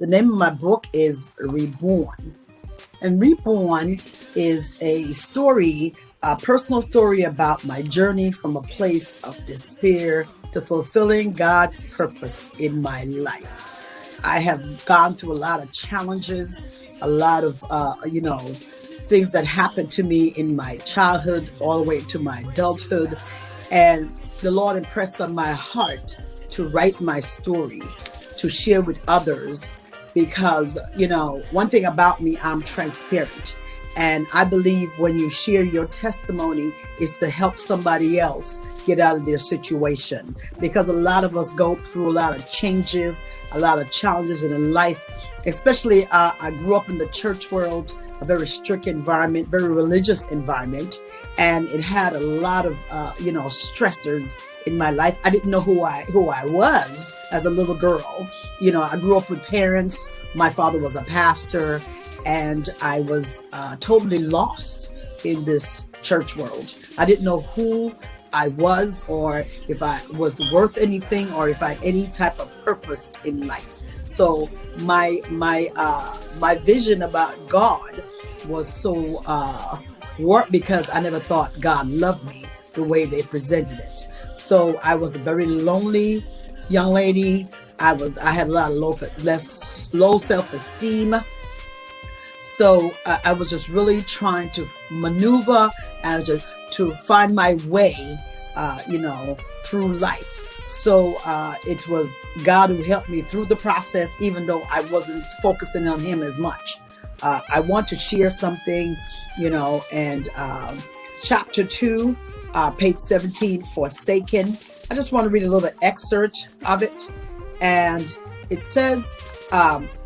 The name of my book is Reborn. And Reborn is a story, a personal story about my journey from a place of despair to fulfilling God's purpose in my life. I have gone through a lot of challenges, a lot of, things that happened to me in my childhood all the way to my adulthood. And the Lord impressed on my heart to write my story, to share with others, because, one thing about me, I'm transparent. And I believe when you share your testimony is to help somebody else get out of their situation. Because a lot of us go through a lot of changes, a lot of challenges in life. Especially, I grew up in the church world, a very strict environment, very religious environment. And it had a lot of, stressors in my life. I didn't know who I was as a little girl. I grew up with parents. My father was a pastor, and I was totally lost in this church world. I didn't know who I was, or if I was worth anything, or if I had any type of purpose in life. So my vision about God was so warped because I never thought God loved me the way they presented it. So I was a very lonely young lady. I had a lot of low self-esteem. So I was just really trying to maneuver and to find my way, through life. So it was God who helped me through the process, even though I wasn't focusing on Him as much. I want to share something, and chapter 2, page 17, Forsaken. I just want to read a little excerpt of it. And it says,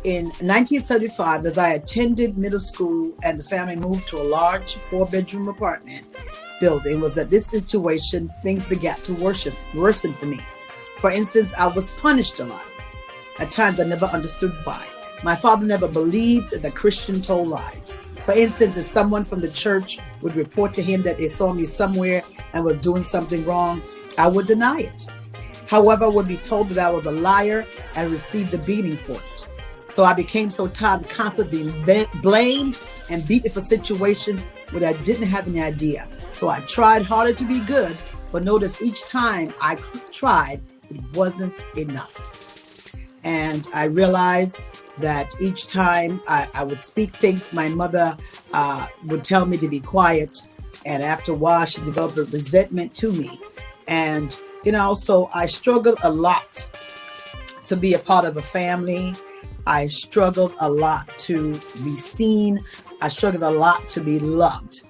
in 1975, as I attended middle school and the family moved to a large 4-bedroom apartment building, it was at this situation things began to worsen for me. For instance, I was punished a lot. At times I never understood why. My father never believed that Christians told lies. For instance, if someone from the church would report to him that they saw me somewhere and was doing something wrong, I would deny it. However, I would be told that I was a liar and received the beating for it. So I became so tired of constantly being blamed and beaten for situations where I didn't have any idea. So I tried harder to be good, but noticed each time I tried, it wasn't enough. And I realized that each time I would speak things, my mother would tell me to be quiet. And after a while, she developed a resentment to me. And, so I struggled a lot to be a part of a family. I struggled a lot to be seen. I struggled a lot to be loved.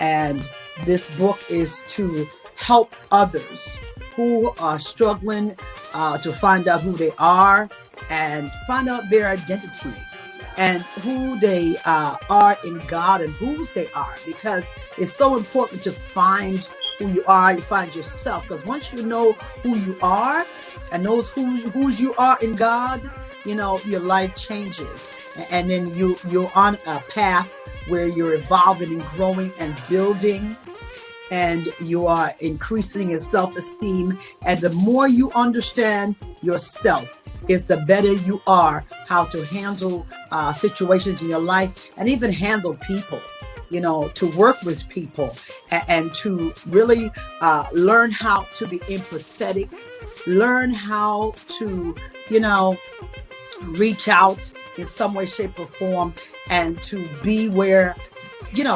And this book is to help others who are struggling to find out who they are and find out their identity and who they are in God and whose they are, because it's so important to find who you are, you find yourself, because once you know who you are and knows whose you are in God, your life changes, and then you're on a path where you're evolving and growing and building, and you are increasing in self-esteem. And the more you understand yourself, is the better you are how to handle situations in your life and even handle people, to work with people and to really learn how to be empathetic, learn how to, reach out in some way, shape, or form, and to be where,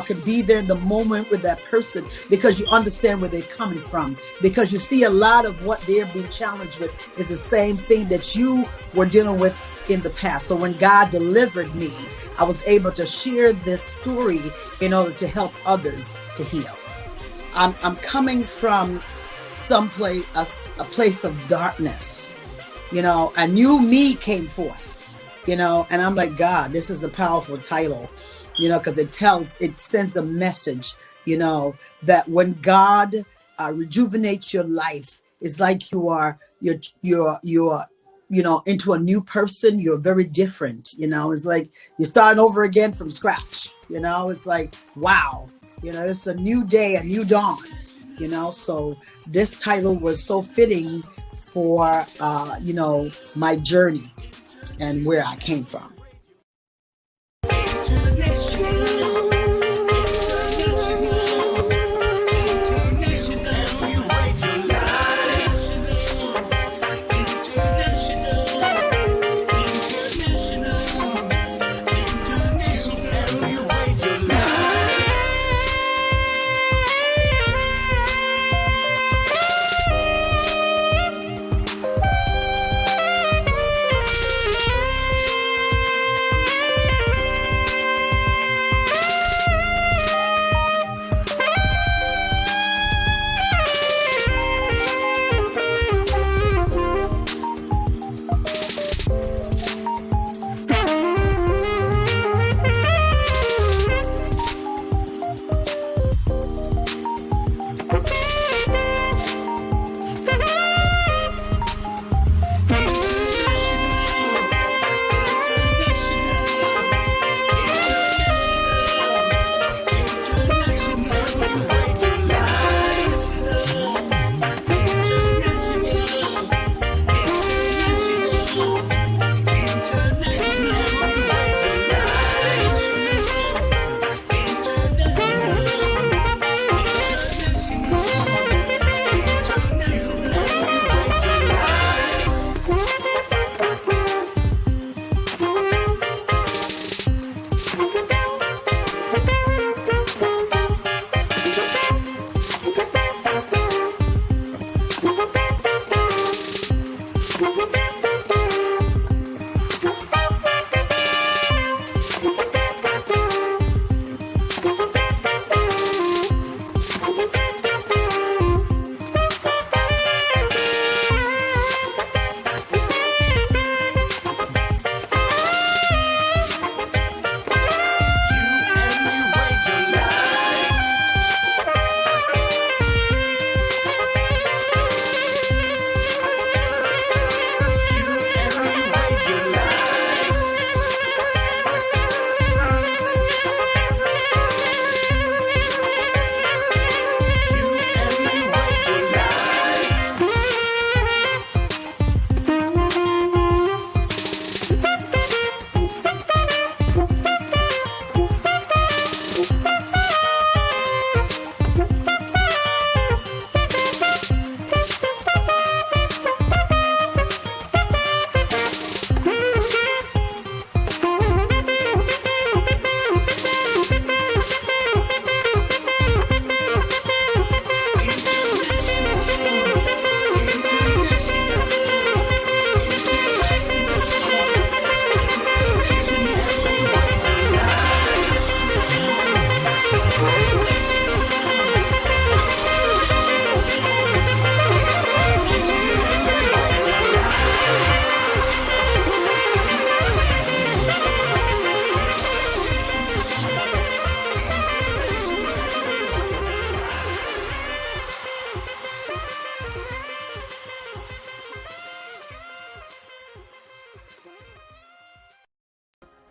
can be there in the moment with that person, because you understand where they're coming from, because you see a lot of what they're being challenged with is the same thing that you were dealing with in the past. So when God delivered me, I was able to share this story in order to help others to heal. I'm coming from someplace, a place of darkness. A new me came forth, and I'm like, God, this is a powerful title, because it sends a message, that when God rejuvenates your life, it's like you're into a new person. You're very different. It's like you're starting over again from scratch. It's like, wow, it's a new day, a new dawn. So this title was so fitting for, my journey. and where I came from.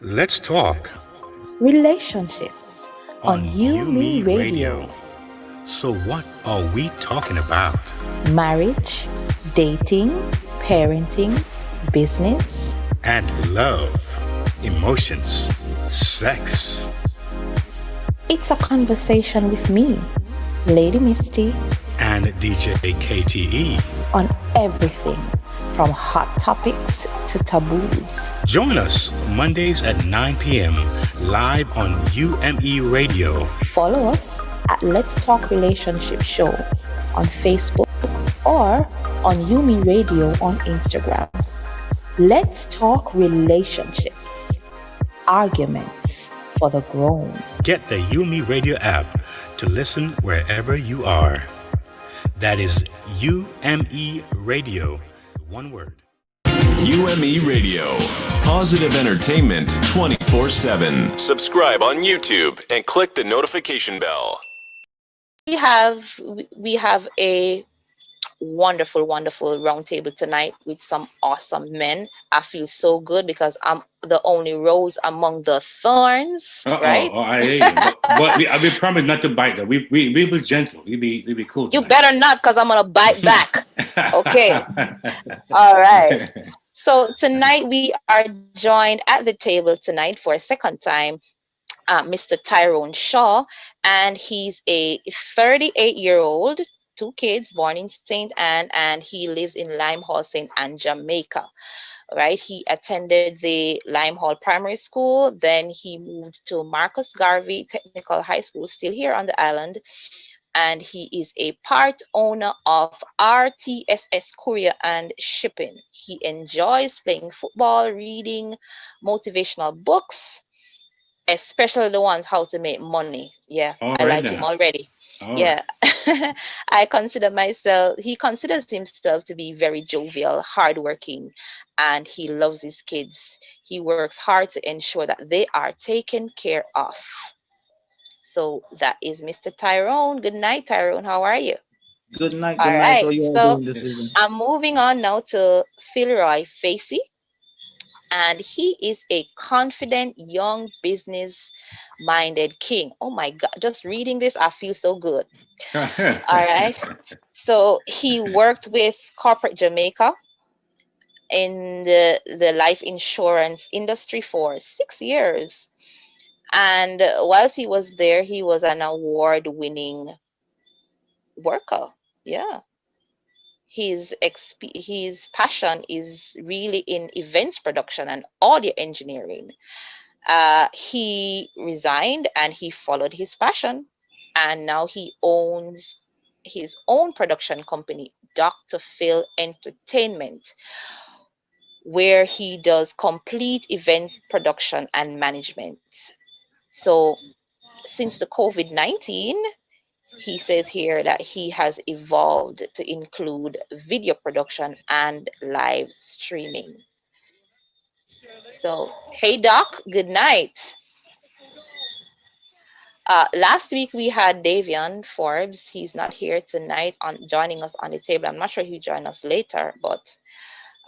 Let's talk relationships on UMERADIO. So what are we talking about? Marriage, dating, parenting, business, And love, emotions, sex. it's a conversation with me, Lady Misty, And DJ KTE. on everything from hot topics to taboos. Join us Mondays at 9 p.m. live on UME Radio. Follow us at Let's Talk Relationship Show on Facebook or on Yumi Radio on Instagram. Let's talk relationships, arguments for the grown. Get the UME Radio app to listen wherever you are. That is UME Radio, one word. UME Radio. Positive entertainment 24/7. Subscribe on YouTube and click the notification bell. We have a wonderful roundtable tonight with some awesome men. I feel so good because I'm the only rose among the thorns, right? Oh, I hear you. But we promise not to bite though. We be gentle. We be cool. You tonight. better not, because I'm gonna bite back. Okay. All right. So tonight we are joined at the table tonight for a second time, Mr. Tyrone Shaw, and he's a 38-year-old, two kids, born in St. Anne, and he lives in Limehall, St. Anne, Jamaica. Right? He attended the Limehall Primary School, then he moved to Marcus Garvey Technical High School, still here on the island, and he is a part owner of RTSS Courier and Shipping. He enjoys playing football, reading motivational books, especially the ones how to make money. Yeah, All I right like him now. already. All right. Yeah. I consider myself, he considers himself to be very jovial, hardworking, and he loves his kids. He works hard to ensure that they are taken care of. So that is Mr. Tyrone. Good night, Tyrone. How are you? Good night, All good night. How right. you all So doing this evening? Yes. I'm moving on now to Philroy Facey, and he is a confident young business minded king. Oh my God, just reading this, I feel so good. All right. So he worked with corporate Jamaica in the life insurance industry for 6 years. And whilst he was there, he was an award winning worker. Yeah. His passion is really in events production and audio engineering. He resigned and he followed his passion, and now he owns his own production company, Dr. Phil Entertainment, where he does complete event production and management. So, since the COVID 19, he says here that he has evolved to include video production and live streaming. So, hey, Doc, good night. Last week we had Davion Forbes. He's not here tonight on joining us on the table. I'm not sure he'll join us later, but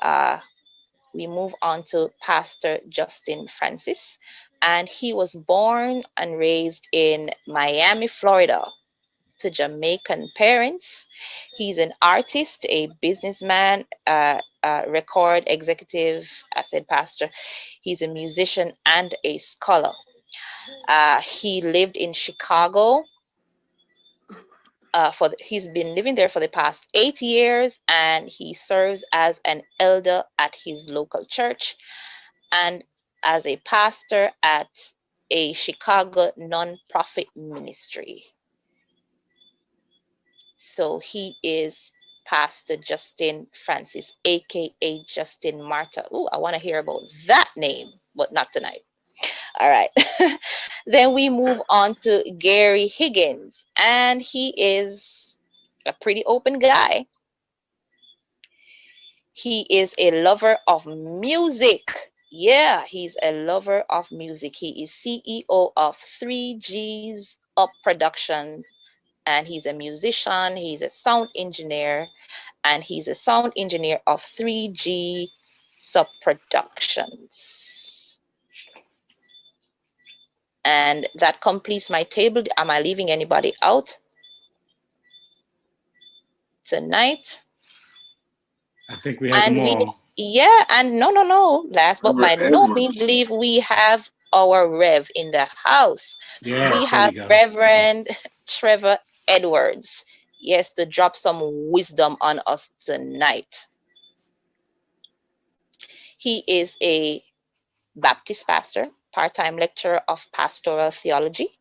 uh, we move on to Pastor Justin Francis. And he was born and raised in Miami, Florida, to Jamaican parents. He's an artist, a businessman, record executive, I said pastor. He's a musician and a scholar. He lived in Chicago. He's been living there for the past 8 years, and he serves as an elder at his local church and as a pastor at a Chicago nonprofit ministry. So he is Pastor Justin Francis, aka Justin Marta. Oh, I want to hear about that name, but not tonight. All right. Then we move on to Gary Higgins, and he is a pretty open guy. He is a lover of music. Yeah, he's a lover of music. He is CEO of 3G's Up Productions, and he's a musician, he's a sound engineer, and he's a sound engineer of 3G Sub Productions. And that completes my table. Am I leaving anybody out tonight? I think we have them And all. yeah, and no. Last but by Reverend no Edwards. means leave, we have our Rev in the house. We Yes, there have we go. Reverend Trevor Edwards. Yes, to drop some wisdom on us tonight. He is a Baptist pastor, part-time lecturer of pastoral theology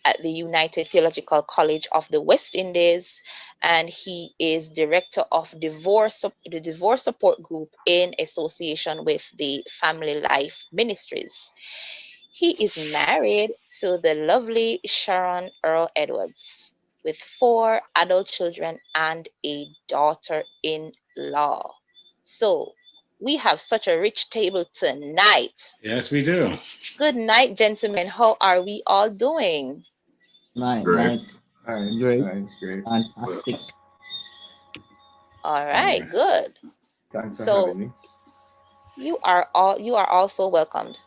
at the United Theological College of the West Indies, and he is director of the divorce support group in association with the Family Life Ministries. He is married to the lovely Sharon Earl Edwards with 4 adult children and a daughter-in-law. So we have such a rich table tonight. Yes, we do. Good night, gentlemen. How are we all doing? Night, Great. night. Hi, Great. hi, great. Well, Fantastic. All All right, right. good. thanks for So having me. you are also welcomed.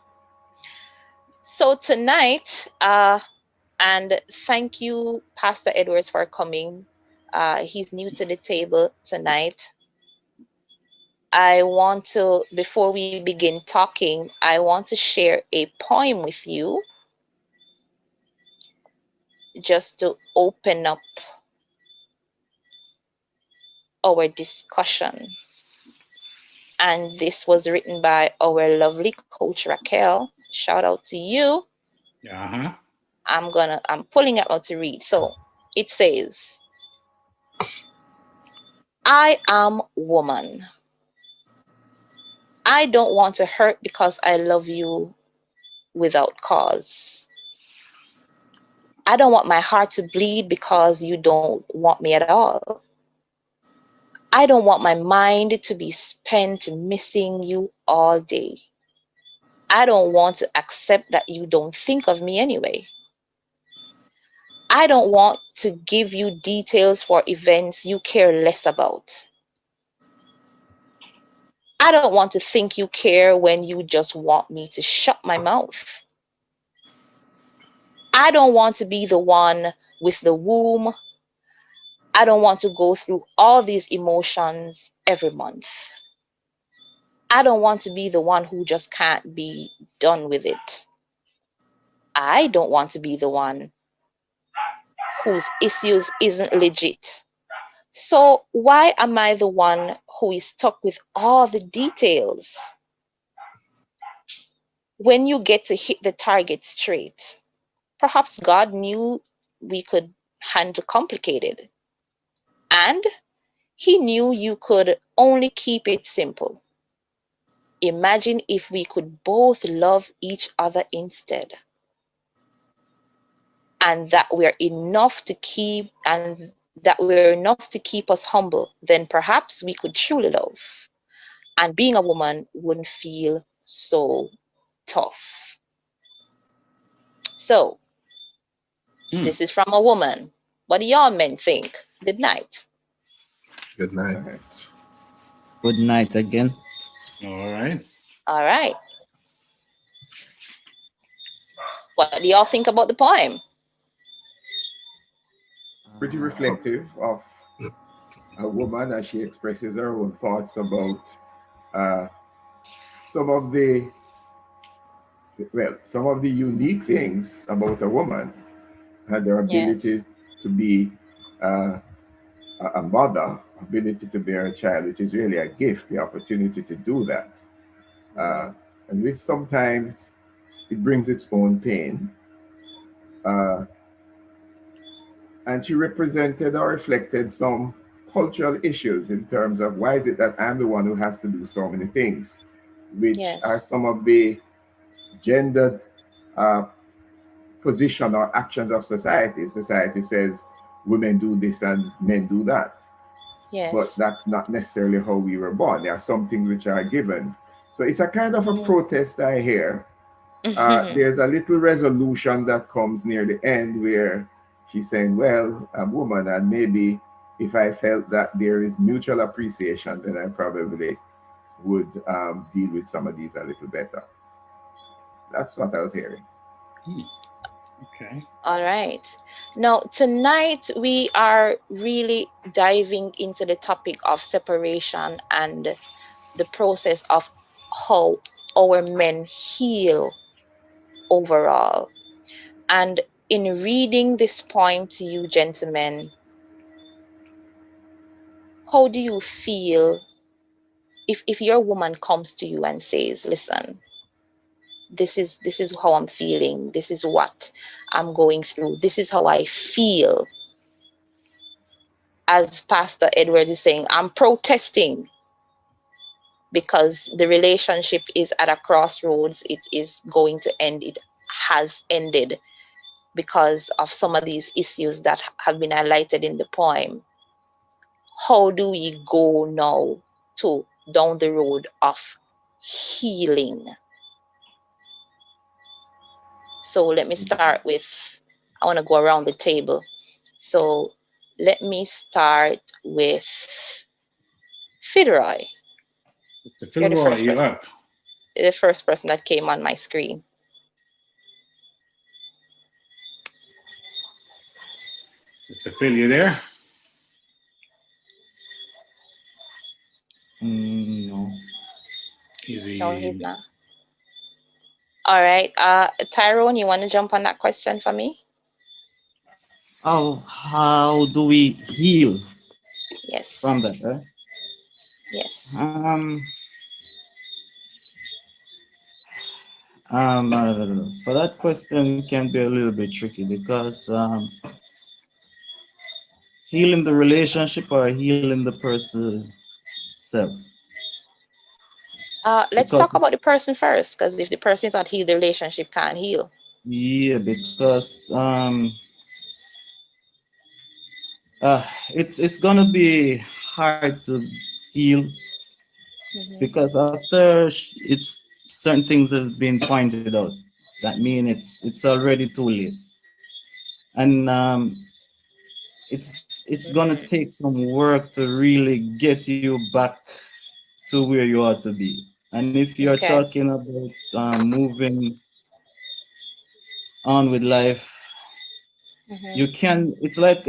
So tonight, and thank you, Pastor Edwards, for coming. He's new to the table tonight. I want to, before we begin talking, I want to share a poem with you just to open up our discussion. And this was written by our lovely coach Raquel. Shout out to you. Uh-huh. I'm pulling it out to read. So it says, I am woman. I don't want to hurt because I love you without cause. I don't want my heart to bleed because you don't want me at all. I don't want my mind to be spent missing you all day. I don't want to accept that you don't think of me anyway. I don't want to give you details for events you care less about. I don't want to think you care when you just want me to shut my mouth. I don't want to be the one with the womb. I don't want to go through all these emotions every month. I don't want to be the one who just can't be done with it. I don't want to be the one whose issues isn't legit. So why am I the one who is stuck with all the details? When you get to hit the target straight, perhaps God knew we could handle complicated. And He knew you could only keep it simple. Imagine if we could both love each other instead. And that we're enough to keep us humble, then perhaps we could truly love. And being a woman wouldn't feel so tough. So, this is from a woman. What do y'all men think? Good night. Good night. Good night again. All right. All right. What do y'all think about the poem? Pretty reflective of a woman as she expresses her own thoughts about some of the unique things about a woman and their ability to be a mother, ability to bear a child, which is really a gift, the opportunity to do that. And which sometimes it brings its own pain. And she represented or reflected some cultural issues in terms of why is it that I'm the one who has to do so many things, which are some of the gendered position or actions of society. Society says women do this and men do that. Yes. But that's not necessarily how we were born. There are some things which are given. So it's a kind of a protest I hear. There's a little resolution that comes near the end where she's saying, well, I'm a woman, and maybe if I felt that there is mutual appreciation, then I probably would deal with some of these a little better. That's what I was hearing. Okay. All right. Now, tonight we are really diving into the topic of separation and the process of how our men heal overall. And in reading this poem to you, gentlemen, how do you feel if your woman comes to you and says, listen, this is how I'm feeling, this is what I'm going through, this is how I feel? As Pastor Edwards is saying, I'm protesting because the relationship is at a crossroads. It is going to end. It has ended because of some of these issues that have been highlighted in the poem. How do we go now to down the road of healing? So let me start with, I want to go around the table. So let me start with Fitzroy. You're up. The first person that came on my screen. Mr. Phil, you there? No. No, he's not. All right. Tyrone, you want to jump on that question for me? How do we heal Yes. from that, right? Yes. I don't know. For that question can be a little bit tricky because healing the relationship or healing the person self. Let's Because talk about the person first, because if the person is not healed, the relationship can't heal. yeah, because it's gonna be hard to heal because after it's certain things have been pointed out. That mean it's already too late, and it's gonna take some work to really get you back to where you ought to be. And if you're Okay. talking about moving on with life, you can. It's like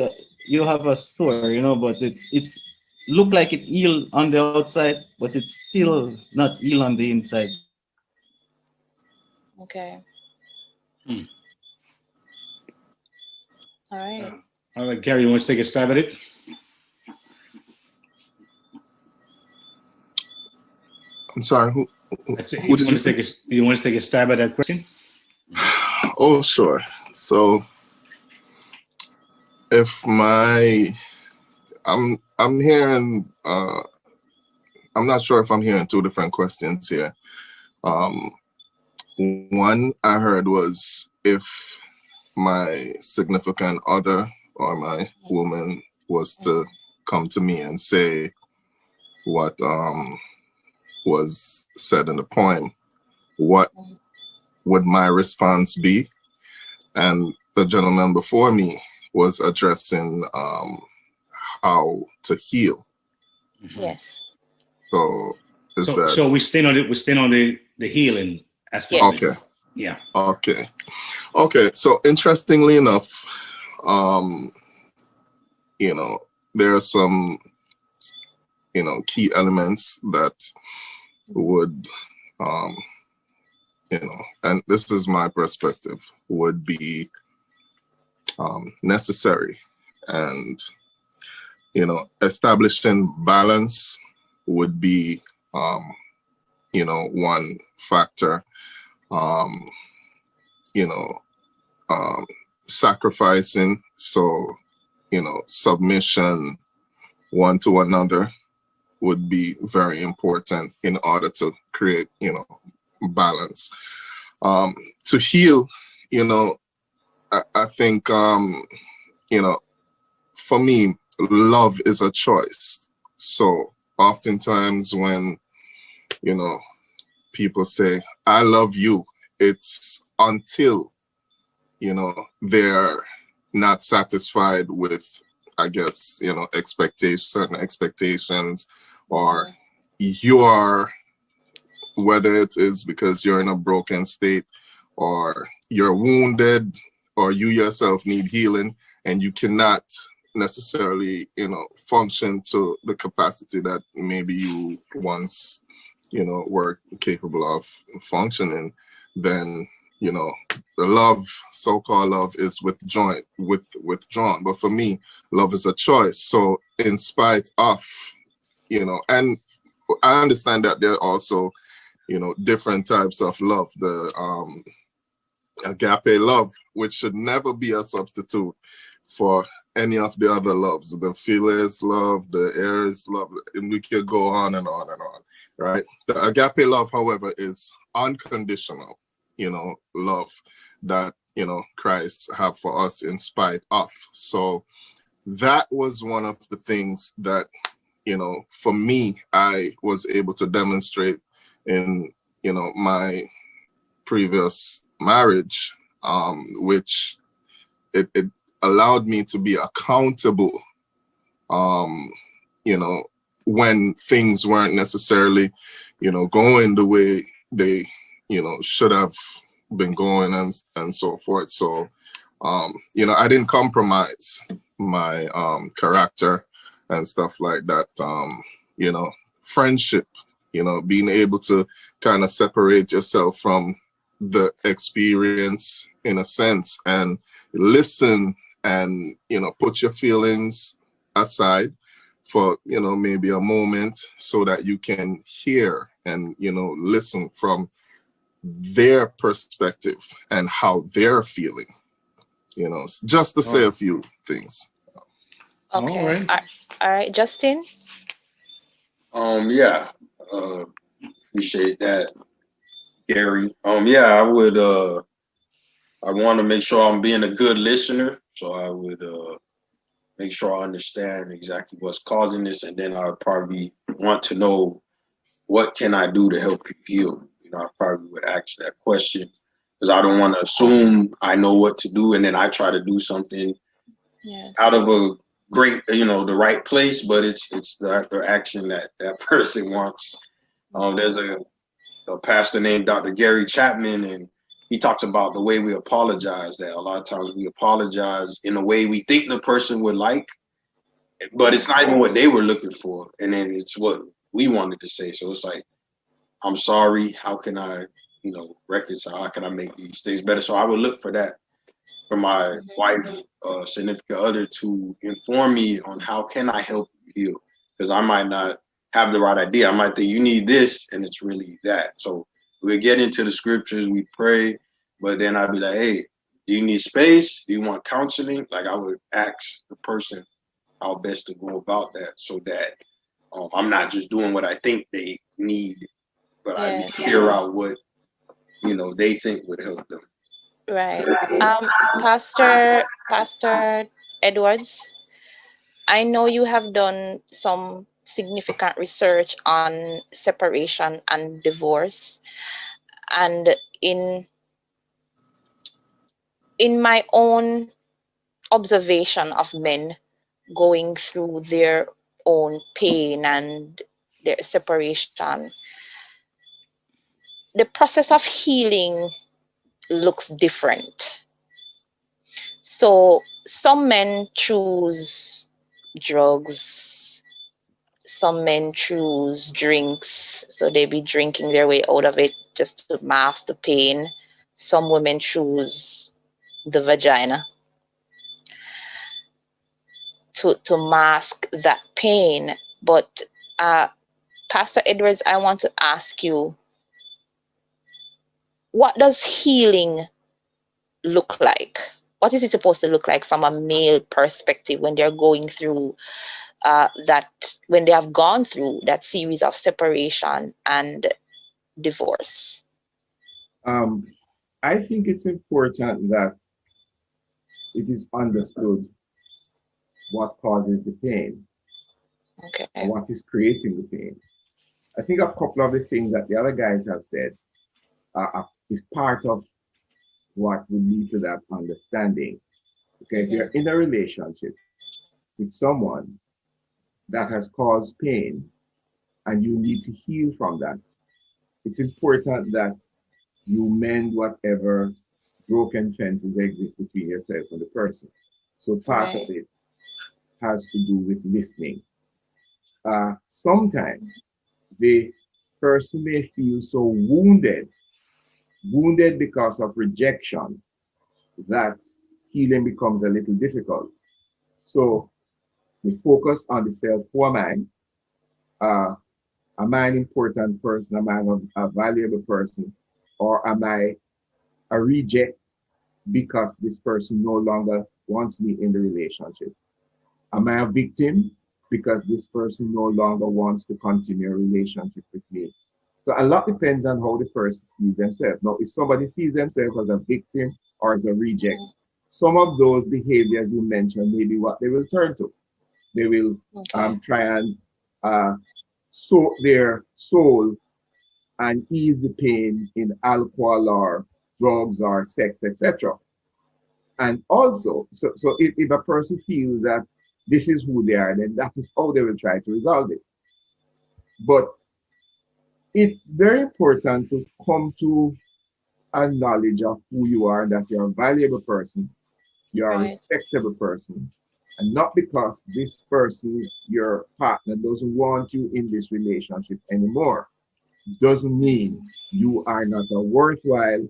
you have a sore, but it's look like it heal on the outside, but it's still not heal on the inside. Okay. Hmm. All right. All right, Gary, you want to take a stab at it? I'm sorry. Who did you say? You want to take a stab at that question? Oh, sure. So, if I'm hearing. I'm not sure if I'm hearing two different questions here. One I heard was if my significant other or my woman was to come to me and say what was said in the poem, what would my response be? And the gentleman before me was addressing how to heal. Yes. So So we stand on it. We stand on the healing aspect. Yes. Okay. Yeah. Okay. So interestingly enough, there are some key elements that would and this is my perspective, would be necessary. And establishing balance would be one factor. Sacrificing, so submission one to another would be very important in order to create balance. To heal, I think for me, love is a choice. So oftentimes when people say I love you, it's until they're not satisfied with, I guess, certain expectations, or you are, whether it is because you're in a broken state or you're wounded or you yourself need healing and you cannot necessarily, function to the capacity that maybe you once, were capable of functioning, then, the love, so-called love, is withdrawn. But for me, love is a choice. So in spite of, and I understand that there are also, different types of love. The agape love, which should never be a substitute for any of the other loves, the phileas love, the eros love, and we could go on and on and on, right? The agape love, however, is unconditional, love that, Christ have for us in spite of. So that was one of the things that, for me, I was able to demonstrate in, my previous marriage, which it allowed me to be accountable, when things weren't necessarily, going the way they, should have been going and so forth. So, I didn't compromise my character and stuff like that. Friendship You know, being able to kind of separate yourself from the experience in a sense and listen and, you know, put your feelings aside for, you know, maybe a moment so that you can hear and, you know, listen from their perspective and how they're feeling, you know, just to say a few things. Okay. All right. All right, Justin. Yeah. Appreciate that, Gary. Yeah, I would I want to make sure I'm being a good listener. So I would make sure I understand exactly what's causing this, and then I would probably want to know what can I do to help you heal. You know, I probably would ask that question because I don't want to assume I know what to do, and then I try to do something out of a great, you know, the right place, but it's the action that person wants. There's a pastor named Dr. Gary Chapman, and he talks about the way we apologize, that a lot of times we apologize in a way we think the person would like, but it's not even what they were looking for. And then it's what we wanted to say. So it's like, I'm sorry. How can I, you know, reconcile? How can I make these things better? So I would look for that from my wife, significant other, to inform me on how can I help you heal? Because I might not have the right idea. I might think you need this, and it's really that. So we get into the scriptures, we pray, but then I'd be like, hey, do you need space? Do you want counseling? Like, I would ask the person how best to go about that, so that I'm not just doing what I think they need, but I figure out what, you know, they think would help them. Right. Pastor Edwards, I know you have done some significant research on separation and divorce. And in my own observation of men going through their own pain and their separation, the process of healing looks different. So some men choose drugs, some men choose drinks, so they be drinking their way out of it just to mask the pain. Some women choose the vagina to mask that pain. But Pastor Edwards, I want to ask you, what does healing look like? What is it supposed to look like from a male perspective when they're going through when they have gone through that series of separation and divorce? I think it's important that it is understood what causes the pain, and what is creating the pain. I think a couple of the things that the other guys have said is part of what will lead to that understanding. Okay, if you're in a relationship with someone that has caused pain and you need to heal from that, it's important that you mend whatever broken fences exist between yourself and the person. So part of it has to do with listening. Sometimes the person may feel so wounded because of rejection, that healing becomes a little difficult. So we focus on the self for a man. Am I an important person? Am I a valuable person? Or am I a reject because this person no longer wants me in the relationship? Am I a victim because this person no longer wants to continue a relationship with me? So a lot depends on how the person sees themselves. Now, if somebody sees themselves as a victim or as a reject, some of those behaviors you mentioned may be what they will turn to. They will try and soak their soul and ease the pain in alcohol or drugs or sex, etc. And also, so if a person feels that this is who they are, then that is how they will try to resolve it. But it's very important to come to a knowledge of who you are, that you're a valuable person, you're a respectable person, and not because this person, your partner, doesn't want you in this relationship anymore. doesn't mean you are not a worthwhile,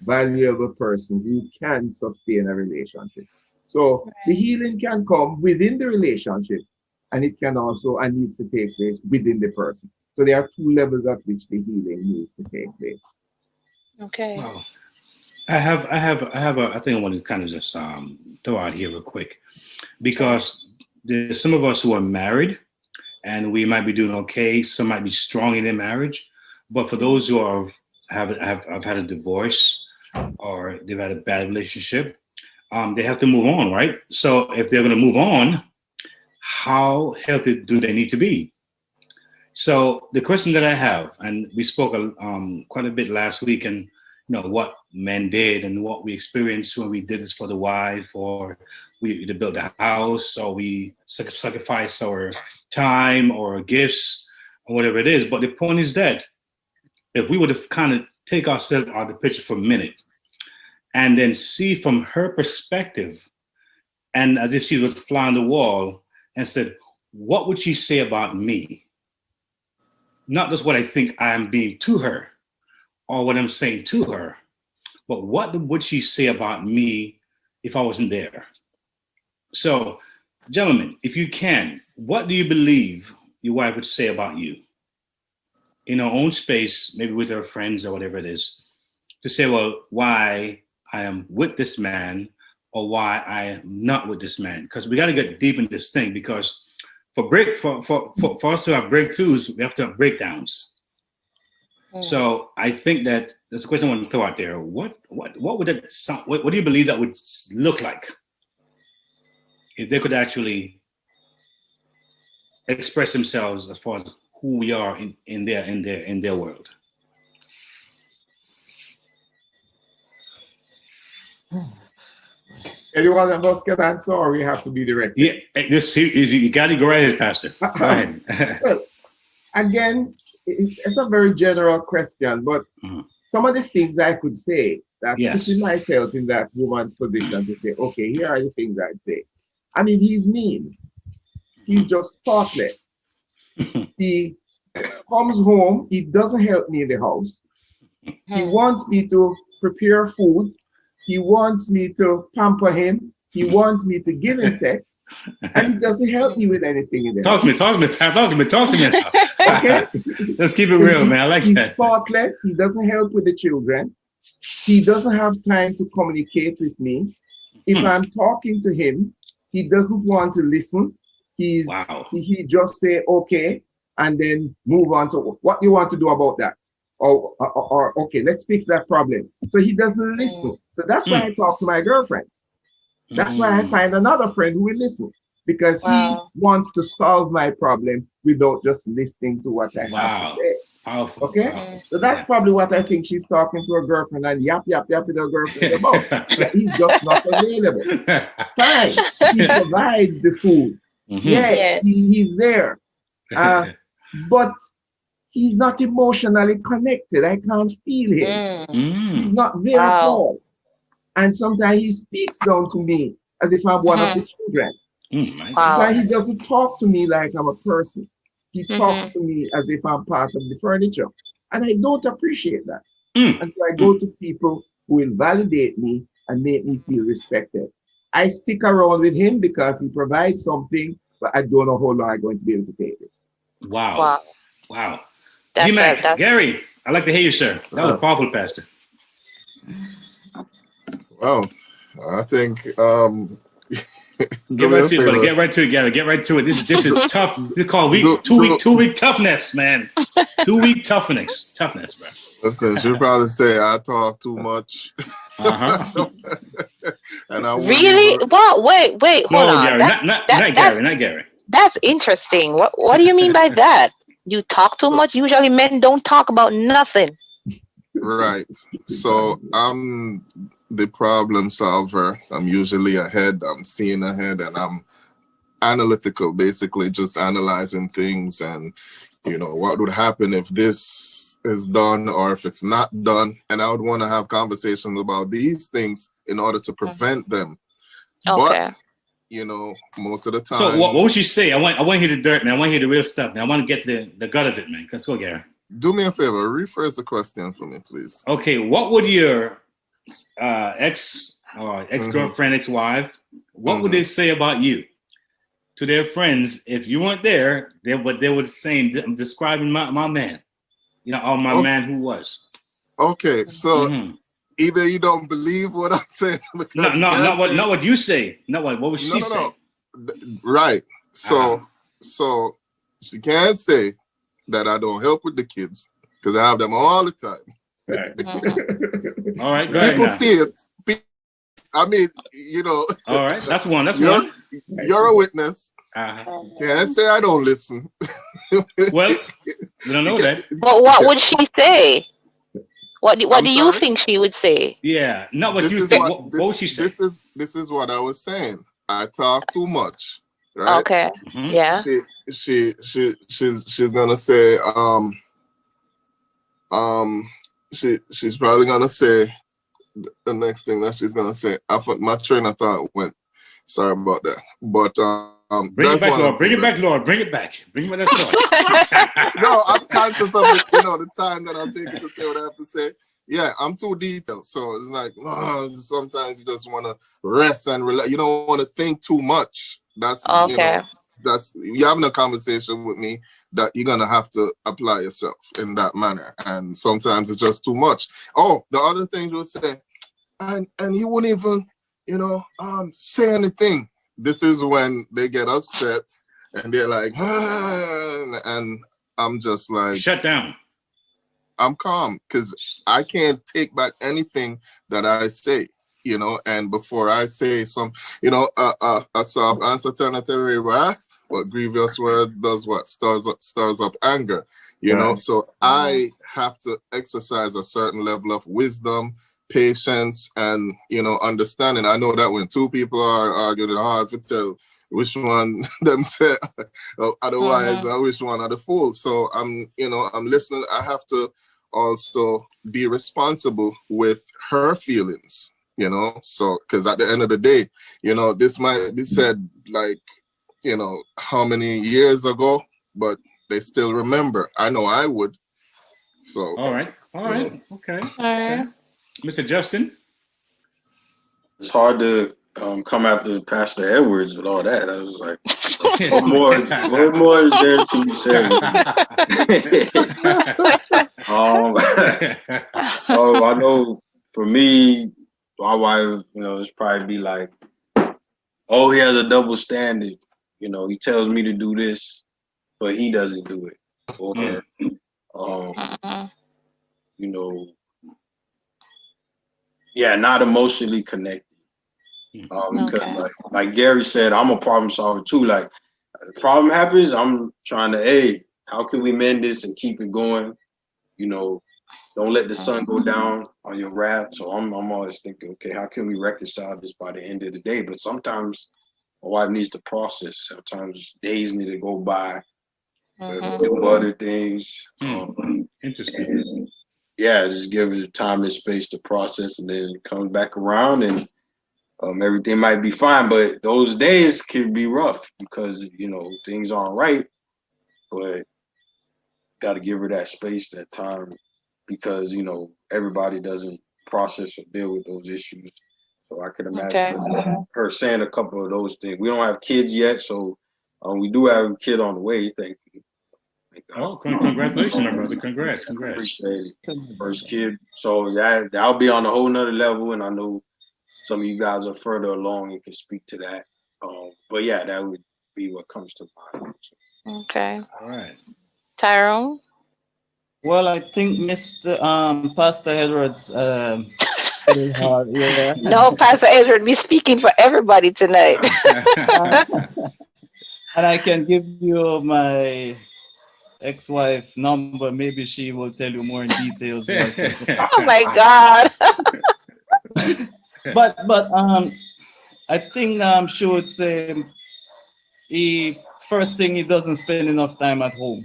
valuable person who can sustain a relationship. So the healing can come within the relationship, and it can also and needs to take place within the person. So there are two levels at which the healing needs to take place. Okay. Wow. I think I want to kind of just throw out here real quick, because there's some of us who are married and we might be doing okay. Some might be strong in their marriage, but for those who have had a divorce or they've had a bad relationship, they have to move on, right? So if they're going to move on, how healthy do they need to be? So the question that I have, and we spoke quite a bit last week, and what men did and what we experienced when we did this for the wife, or we either built a house, or we sacrificed our time or gifts or whatever it is. But the point is that if we were to kind of take ourselves out of the picture for a minute and then see from her perspective, and as if she was a fly on the wall, and said, what would she say about me? Not just what I think I am being to her or what I'm saying to her, but what would she say about me if I wasn't there? So, gentlemen, if you can, what do you believe your wife would say about you in her own space, maybe with her friends or whatever it is, to say, well, why I am with this man or why I am not with this man? Because we got to get deep in this thing, because for us to have breakthroughs, we have to have breakdowns. So I think that there's a question I want to throw out there. What would that sound? What do you believe that would look like if they could actually express themselves as far as who we are in their world? Anyone of us can answer, or we have to be direct? Yeah, you got to go right ahead, Pastor. Go ahead. Well, again, it's a very general question, but some of the things I could say that putting myself in that woman's position to say, okay, here are the things I'd say. I mean, he's mean. He's just thoughtless. He comes home, he doesn't help me in the house. He wants me to prepare food. He wants me to pamper him. He wants me to give him sex. And he doesn't help me with anything in there. Talk to me now. Okay? Let's keep it real, man. I like that. He's thoughtless. He doesn't help with the children. He doesn't have time to communicate with me. If I'm talking to him, he doesn't want to listen. He just say, okay, and then move on to what you want to do about that. Or okay, let's fix that problem. So he doesn't listen. So that's why I talk to my girlfriends. That's why I find another friend who will listen, because he wants to solve my problem without just listening to what I have to say. Powerful. Okay? Powerful. So that's probably what I think she's talking to her girlfriend and yap with her girlfriend about. That he's just not available. Fine. He provides the food. Yes. He's there. But he's not emotionally connected. I can't feel him. He's not there at all. And sometimes he speaks down to me as if I'm one of the children. Sometimes he doesn't talk to me like I'm a person. He talks to me as if I'm part of the furniture. And I don't appreciate that. And so I go to people who will validate me and make me feel respected. I stick around with him because he provides some things, but I don't know how long I'm going to be able to take this. Wow. G-Mac, Gary, I'd like to hear you, sir. That was powerful, Pastor. Well, I think get right to it, buddy. Get right to it, Gary. Get right to it. This is tough. This is called two week toughness, man. 2 week toughness, bro. Listen, she'll probably say I talk too much. And I really? Well, wait, hold on. Gary, not Gary. That's interesting. What do you mean by that? You talk too much? Usually men don't talk about nothing. Right. So I'm the problem solver. I'm usually ahead. I'm seeing ahead, and I'm analytical, basically just analyzing things and, what would happen if this is done or if it's not done. And I would want to have conversations about these things in order to prevent them. Okay. But, most of the time. So what would you say? I want to hear the dirt, man. I want to hear the real stuff, man. I want to get the gut of it, man. Let's go, Gary. do me a favor, rephrase the question for me, please. Okay, what would your ex-girlfriend, ex-wife, what would they say about you to their friends if you weren't there? They would say, I'm describing my man, or my man who was. Okay, so either you don't believe what I'm saying, not what you say, not what would she say? Right. So she can't say that I don't help with the kids because I have them all the time. Right. All right, go ahead. People see it. I mean, All right, that's one. You're a witness. Can't say I don't listen. Well, we don't know that. But what would she say? What do you think she would say? Yeah, not what you think. What would she say? This is what I was saying. I talk too much. Right? Okay. Yeah. She's gonna say she's probably gonna say the next thing that she's gonna say. My train of thought went. Sorry about that. But bring it back, Lord. Bring it back, Lord. Bring it back. Bring it back, Lord. No, I'm conscious of it. The time that I'm taking to say what I have to say. Yeah, I'm too detailed. So it's like sometimes you just want to rest and relax. You don't want to think too much. That's okay. You're having a conversation with me that you're gonna have to apply yourself in that manner. And sometimes it's just too much. Oh, the other things you would say, and you wouldn't even, say anything. This is when they get upset and they're like, and I'm just like, shut down. I'm calm because I can't take back anything that I say, and before I say some, a soft answer turneth away wrath, but grievous words does what? Stirs up anger, So I have to exercise a certain level of wisdom, patience, and, understanding. I know that when two people are arguing, it's hard to tell which one them say, otherwise, which one are the fools. So I'm listening. I have to also be responsible with her feelings, so because at the end of the day, this might be said like, how many years ago, but they still remember. I know I would. So all right. Okay. Mr. Justin, it's hard to come after Pastor Edwards with all that. I was like, what more is there to be said? I know for me, my wife, it's probably be like, oh, he has a double standard. He tells me to do this, but he doesn't do it. Or, not emotionally connected. Because like Gary said, I'm a problem solver too. Like, the problem happens, I'm trying to, how can we mend this and keep it going? Don't let the sun go down on your wrath. So I'm always thinking, okay, how can we reconcile this by the end of the day? But sometimes my wife needs to process. Sometimes days need to go by. Do other things. Interesting. Just give it time and space to process, and then come back around, and everything might be fine. But those days can be rough because things aren't right. But got to give her that space, that time, because everybody doesn't process or deal with those issues. So I could imagine her saying a couple of those things. We don't have kids yet, so we do have a kid on the way. Thank you. Oh, congratulations, my brother. Congrats. Appreciate it. First kid. So that'll be on a whole nother level, and I know some of you guys are further along and can speak to that. But that would be what comes to mind. Okay. All right. Tyrone? Well, I think Mr. Pastor Edwards No, Pastor Edward be speaking for everybody tonight. And I can give you my ex-wife number. Maybe she will tell you more in details. Oh my God. But I think she would say first thing, he doesn't spend enough time at home.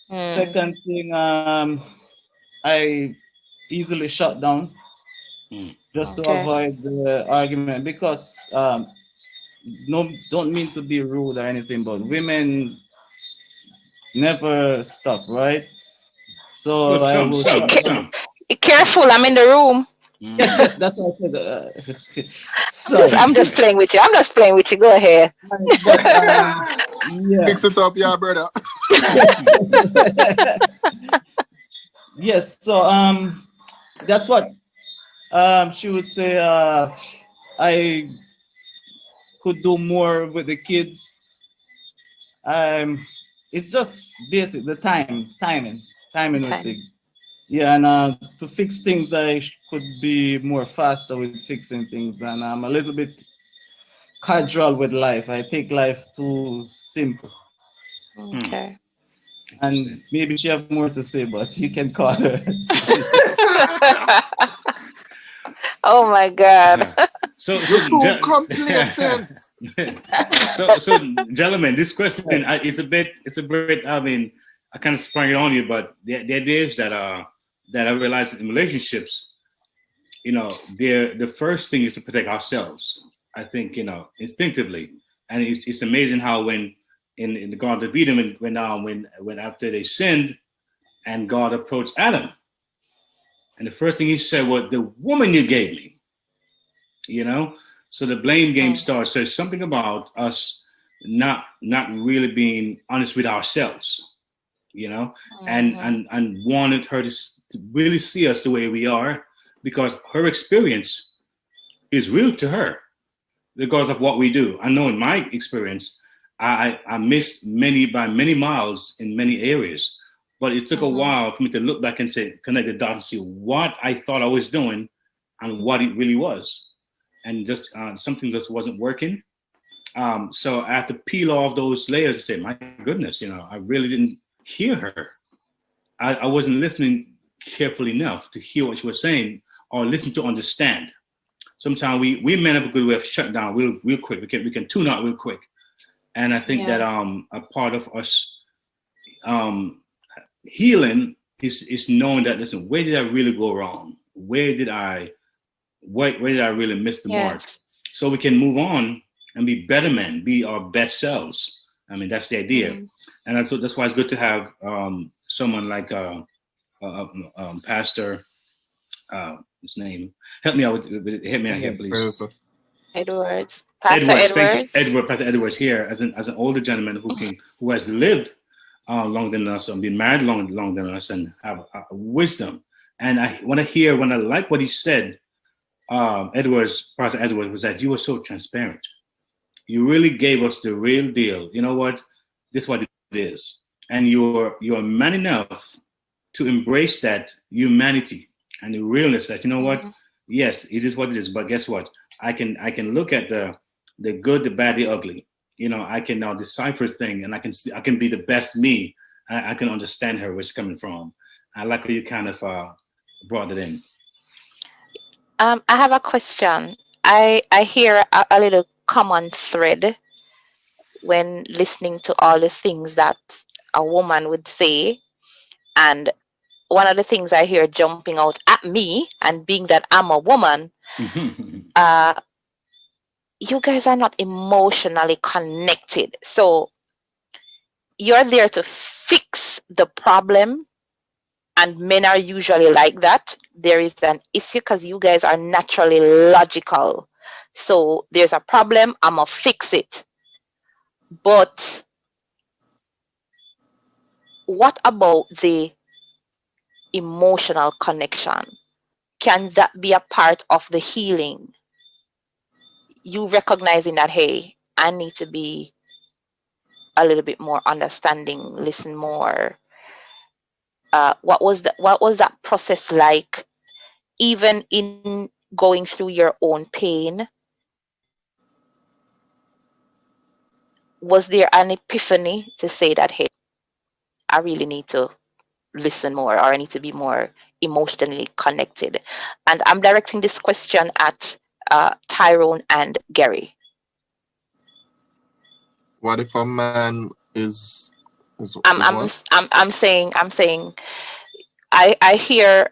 Second thing, I easily shut down just to avoid the argument, because don't mean to be rude or anything, but women never stop, right? So I will. Careful, I'm in the room. Yes, that's what I said. I'm just playing with you. Go ahead. But, yeah. Fix it up, yeah, brother. Yes. So that's what she would say. I could do more with the kids. It's just basic, the timing with the. Yeah, and to fix things, I could be more faster with fixing things, and I'm a little bit casual with life. I take life too simple. Okay. And maybe she have more to say, but you can call her. Oh my God. So too complacent. so gentlemen, this question is a bit. I mean, I kind of sprung it on you, but the idea is that I realized in relationships, the first thing is to protect ourselves. I think instinctively, and it's amazing how when in the Garden of Eden when after they sinned, and God approached Adam, and the first thing he said was, "The woman you gave me." So the blame game starts. So it's something about us not really being honest with ourselves, and wanted her to really see us the way we are, because her experience is real to her because of what we do. I know in my experience, I missed by many miles in many areas, but it took a while for me to look back and connect the dots and see what I thought I was doing and what it really was. And just something just wasn't working. So I had to peel off those layers and say, my goodness, I really didn't hear her. I wasn't listening carefully enough to hear what she was saying or listen to understand. Sometimes we men have a good way of shutting down real quick. We can tune out real quick. And I think that a part of us healing is knowing that, listen, where did I really go wrong? Where did I really miss the mark? So we can move on and be better men, be our best selves. I mean, that's the idea. And that's why it's good to have someone like Pastor, his name, help me out here, please. Edwards. Pastor Edwards here as an older gentleman who has lived longer than us and been married longer than us and have wisdom. And when I like what he said, Pastor Edwards, was that you were so transparent. You really gave us the real deal. You know what? This is what it is. And you're man enough to embrace that humanity and the realness that, what? Yes, it is what it is. But guess what? I can look at the good, the bad, the ugly. I can now decipher things, and I can be the best me. I can understand her, where she's coming from. I like how you kind of brought it in. I have a question. I hear a little common thread when listening to all the things that a woman would say. And one of the things I hear jumping out at me, and being that I'm a woman, you guys are not emotionally connected. So you're there to fix the problem. And men are usually like that. There is an issue because you guys are naturally logical. So there's a problem, I'm going to fix it. But what about the emotional connection? Can that be a part of the healing? You recognizing that, hey, I need to be a little bit more understanding, listen more. What was that process like, even in going through your own pain? Was there an epiphany to say that, hey, I really need to listen more, or I need to be more emotionally connected? And I'm directing this question at Tyrone and Gary. What if a man is I'm saying I hear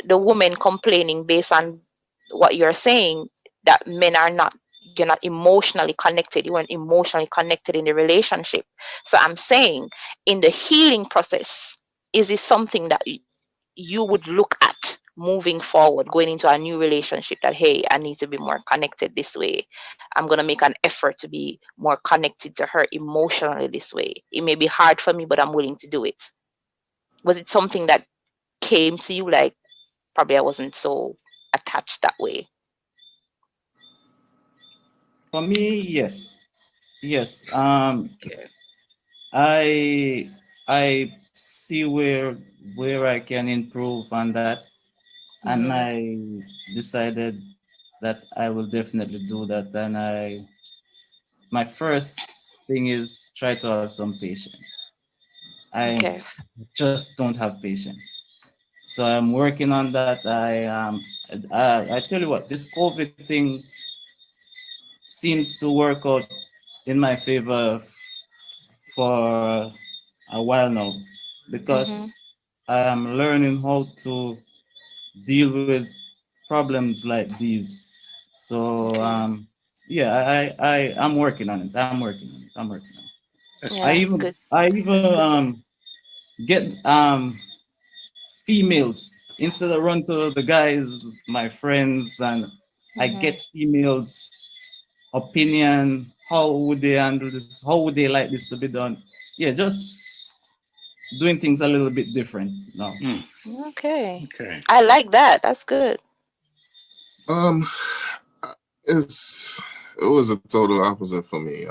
the woman complaining based on what you're saying, that men are not, you're not emotionally connected. You weren't emotionally connected in the relationship. So I'm saying, in the healing process, is this something that you would look at moving forward, going into a new relationship, that, hey, I need to be more connected this way. I'm going to make an effort to be more connected to her emotionally this way. It may be hard for me, but I'm willing to do it. Was it something that came to you, like, probably I wasn't so attached that way? For me, yes. Yes. Okay. I see where I can improve on that, and I decided that I will definitely do that. And my first thing is try to have some patience. I Okay. just don't have patience, so I'm working on that. I tell you what, this COVID thing seems to work out in my favor for a while now, because I am learning how to deal with problems like these. So I'm working on it. I'm working on it. I'm working on it. That's Yeah, that's good. I even That's good. get females instead of run to the guys, my friends, and I get females opinion. How would they handle this? How would they like this to be done? Yeah, just doing things a little bit different now. Okay. Okay. I like that. That's good. Um, it was a total opposite for me.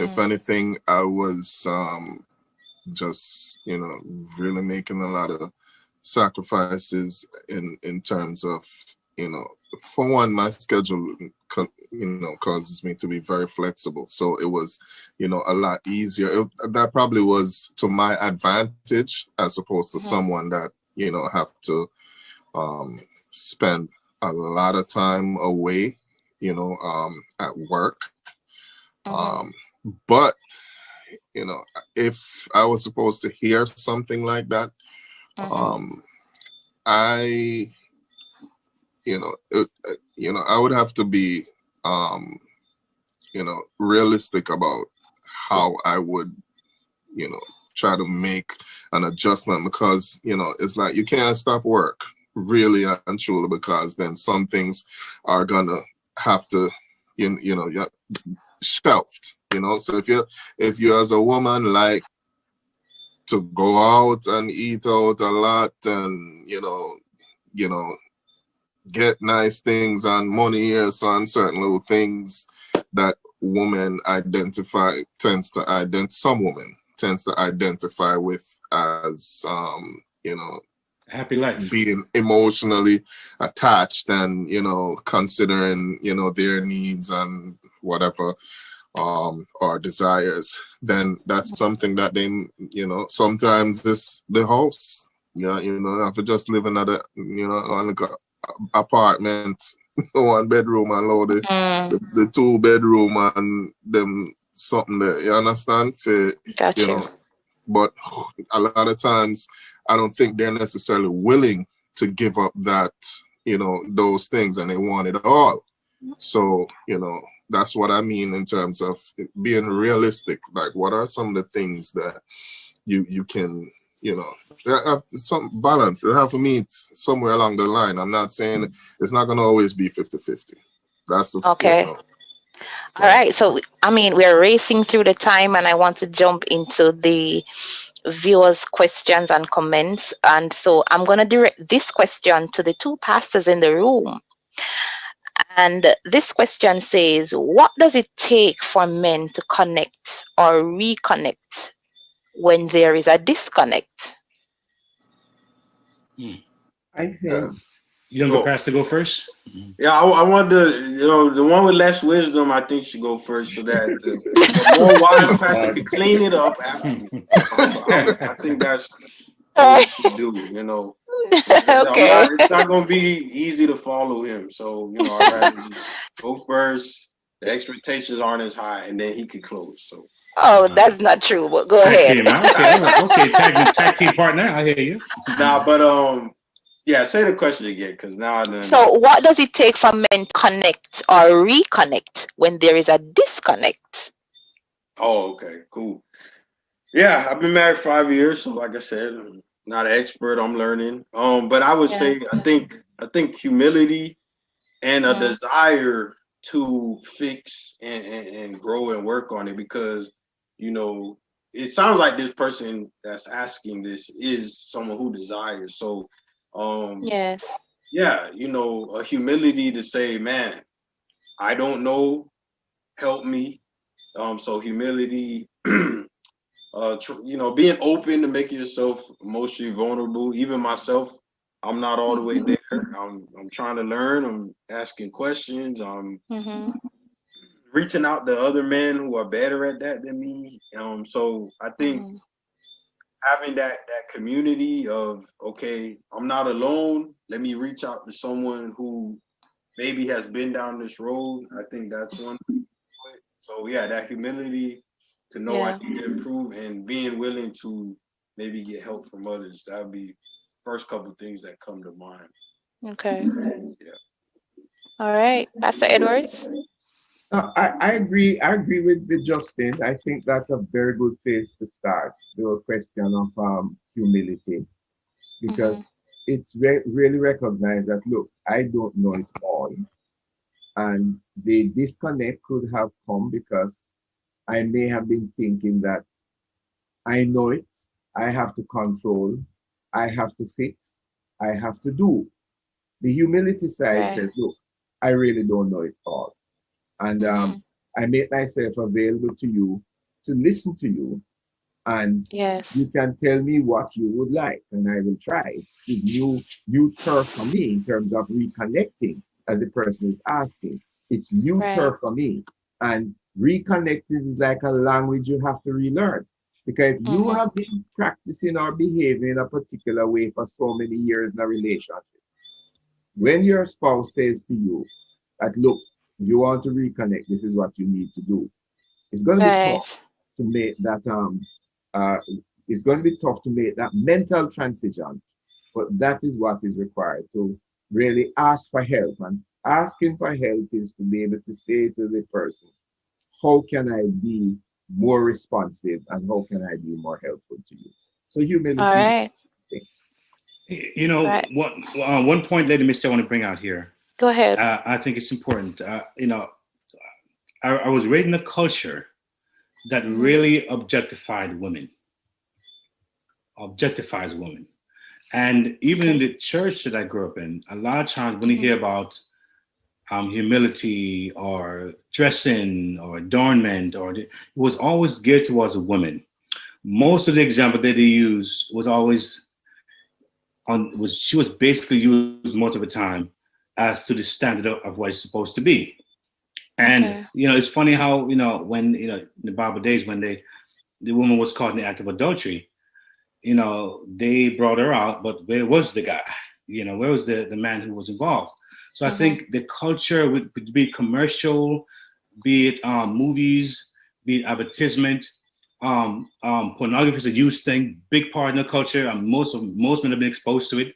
If anything, I was just really making a lot of sacrifices in terms of for one, my schedule causes me to be very flexible, so it was a lot easier. That probably was to my advantage as opposed to someone that have to spend a lot of time away at work. But if I was supposed to hear something like that, I I would have to be realistic about how I would try to make an adjustment, because it's like you can't stop work really and truly, because then some things are gonna have to shelved. So if you as a woman like to go out and eat out a lot and get nice things and money here, so on certain little things that some women tends to identify with as happy life, being emotionally attached and considering their needs and whatever or desires, then that's something that they sometimes this the house have to just live another on a apartment, one bedroom and load the 2 bedroom and them something that you understand for Gotcha. but a lot of times I don't think they're necessarily willing to give up that those things, and they want it all. So that's what I mean in terms of being realistic. Like, what are some of the things that you can have some balance? It'll have to meet somewhere along the line. I'm not saying it's not going to always be 50-50. That's the Okay. So. All right. So, I mean, we're racing through the time, and I want to jump into the viewers' questions and comments. And so I'm going to direct this question to the 2 pastors in the room. And this question says, what does it take for men to connect or reconnect when there is a disconnect? I think younger pastor go first. Yeah, I want the one with less wisdom, I think, should go first, so that the more wise pastor can clean it up after me. I think that's what we should do. Okay. It's not going to be easy to follow him. So, I'd rather just go first. The expectations aren't as high, and then he can close. So. Oh, that's not true, but go ahead. Team, okay, tag team partner, I hear you. Nah, but yeah, say the question again, because now I done. So, what does it take for men to connect or reconnect when there is a disconnect? Oh, okay, cool. Yeah, I've been married 5 years, so like I said, I'm not an expert. I'm learning. But I would say I think humility and a desire to fix and grow and work on it, because you know it sounds like this person that's asking this is someone who desires. So Yes. yeah, a humility to say, man, I don't know, help me. So humility, being open to making yourself emotionally vulnerable. Even myself, I'm not all the way there. I'm trying to learn. I'm asking questions. I'm Mm-hmm. reaching out to other men who are better at that than me. So I think Mm-hmm. having that community of, okay, I'm not alone. Let me reach out to someone who maybe has been down this road. I think that's one thing. So yeah, that humility to know I Yeah. need to improve, and being willing to maybe get help from others. That would be first couple things that come to mind. Okay. Yeah. All right. Pastor Edwards? I agree. I agree with Justin. I think that's a very good place to start the question of humility, Mm-hmm. because it's really recognize that, look, I don't know it all, and the disconnect could have come because I may have been thinking that I know it, I have to control, I have to fix, I have to do. The humility side Right. says, look, I really don't know it all. And Mm-hmm. I make myself available to you to listen to you. And Yes. you can tell me what you would like, and I will try. It's new turf for me in terms of reconnecting, as the person is asking. It's new Right. turf for me. And reconnecting is like a language you have to relearn. Because if you Mm-hmm. have been practicing or behaving in a particular way for so many years in a relationship, when your spouse says to you that, look, you want to reconnect, this is what you need to do. It's going to be tough Right. to make that uh it's going to be tough to make that mental transition, but that is what is required to really ask for help. And asking for help is to be able to say to the person, how can I be more responsive and how can I be more helpful to you? So All humility is right. the thing. Right. What one point, Lady Mister, I want to bring out here. Go ahead. I think it's important. I was raised in a culture that Mm-hmm. really objectifies women. And even in Okay. the church that I grew up in, a lot of times when you Mm-hmm. hear about humility or dressing or adornment, it was always geared towards a woman. Most of the example that they use was always she was basically used most of the time as to the standard of what it's supposed to be. And Okay. it's funny how when in the Bible days when the woman was caught in the act of adultery, they brought her out, but where was the guy? Where was the man who was involved? So I Mm-hmm. think the culture would be commercial, be it movies, be it advertisement, pornography is a huge thing, big part in the culture. Most men have been exposed to it,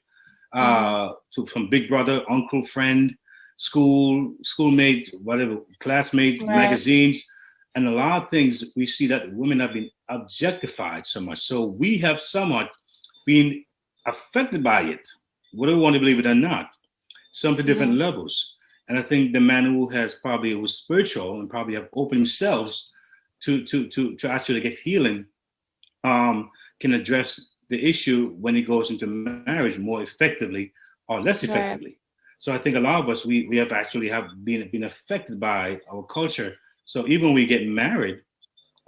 Mm-hmm. from Big Brother, uncle, friend, schoolmate, whatever, classmate, Right. magazines, and a lot of things. We see that women have been objectified so much, so we have somewhat been affected by it, whether we want to believe it or not, some to different Mm-hmm. levels. And I think the man who has probably was spiritual and probably have opened themselves to actually get healing, can address the issue when it goes into marriage more effectively or less Right. effectively. So I think a lot of us we have actually have been affected by our culture. So even when we get married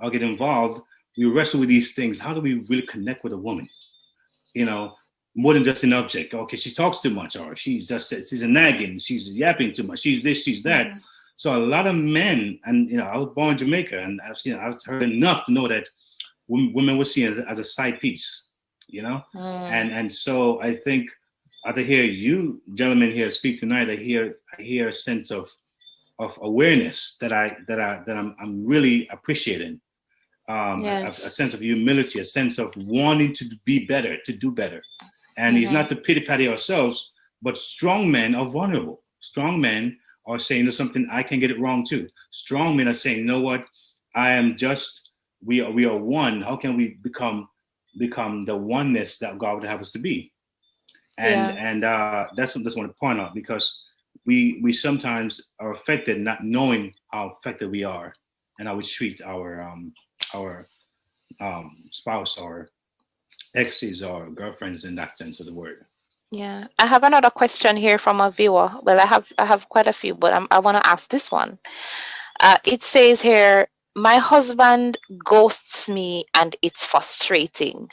or get involved, we wrestle with these things. How do we really connect with a woman? You know, more than just an object. Okay, she talks too much, or she's a nagging, she's yapping too much, she's this, she's that. Mm-hmm. So a lot of men, and I was born in Jamaica, and I've heard enough to know that women were seen as a side piece, Mm. and so I think as I hear you gentlemen here speak tonight, I hear a sense of awareness that I'm really appreciating, a Yes. sense of humility, a sense of wanting to be better, to do better. And it's Mm-hmm. not to pity patty ourselves, but strong men are vulnerable. Strong men are saying, there's something, I can get it wrong too. Strong men are saying, you know what, I am just we are one, how can we become the oneness that God would have us to be? And that's what I want to point out, because we sometimes are affected not knowing how affected we are and how we treat our spouse or exes or girlfriends in that sense of the word. Yeah, I have another question here from a viewer. Well, I have quite a few, but I want to ask this one. It says here, my husband ghosts me and it's frustrating.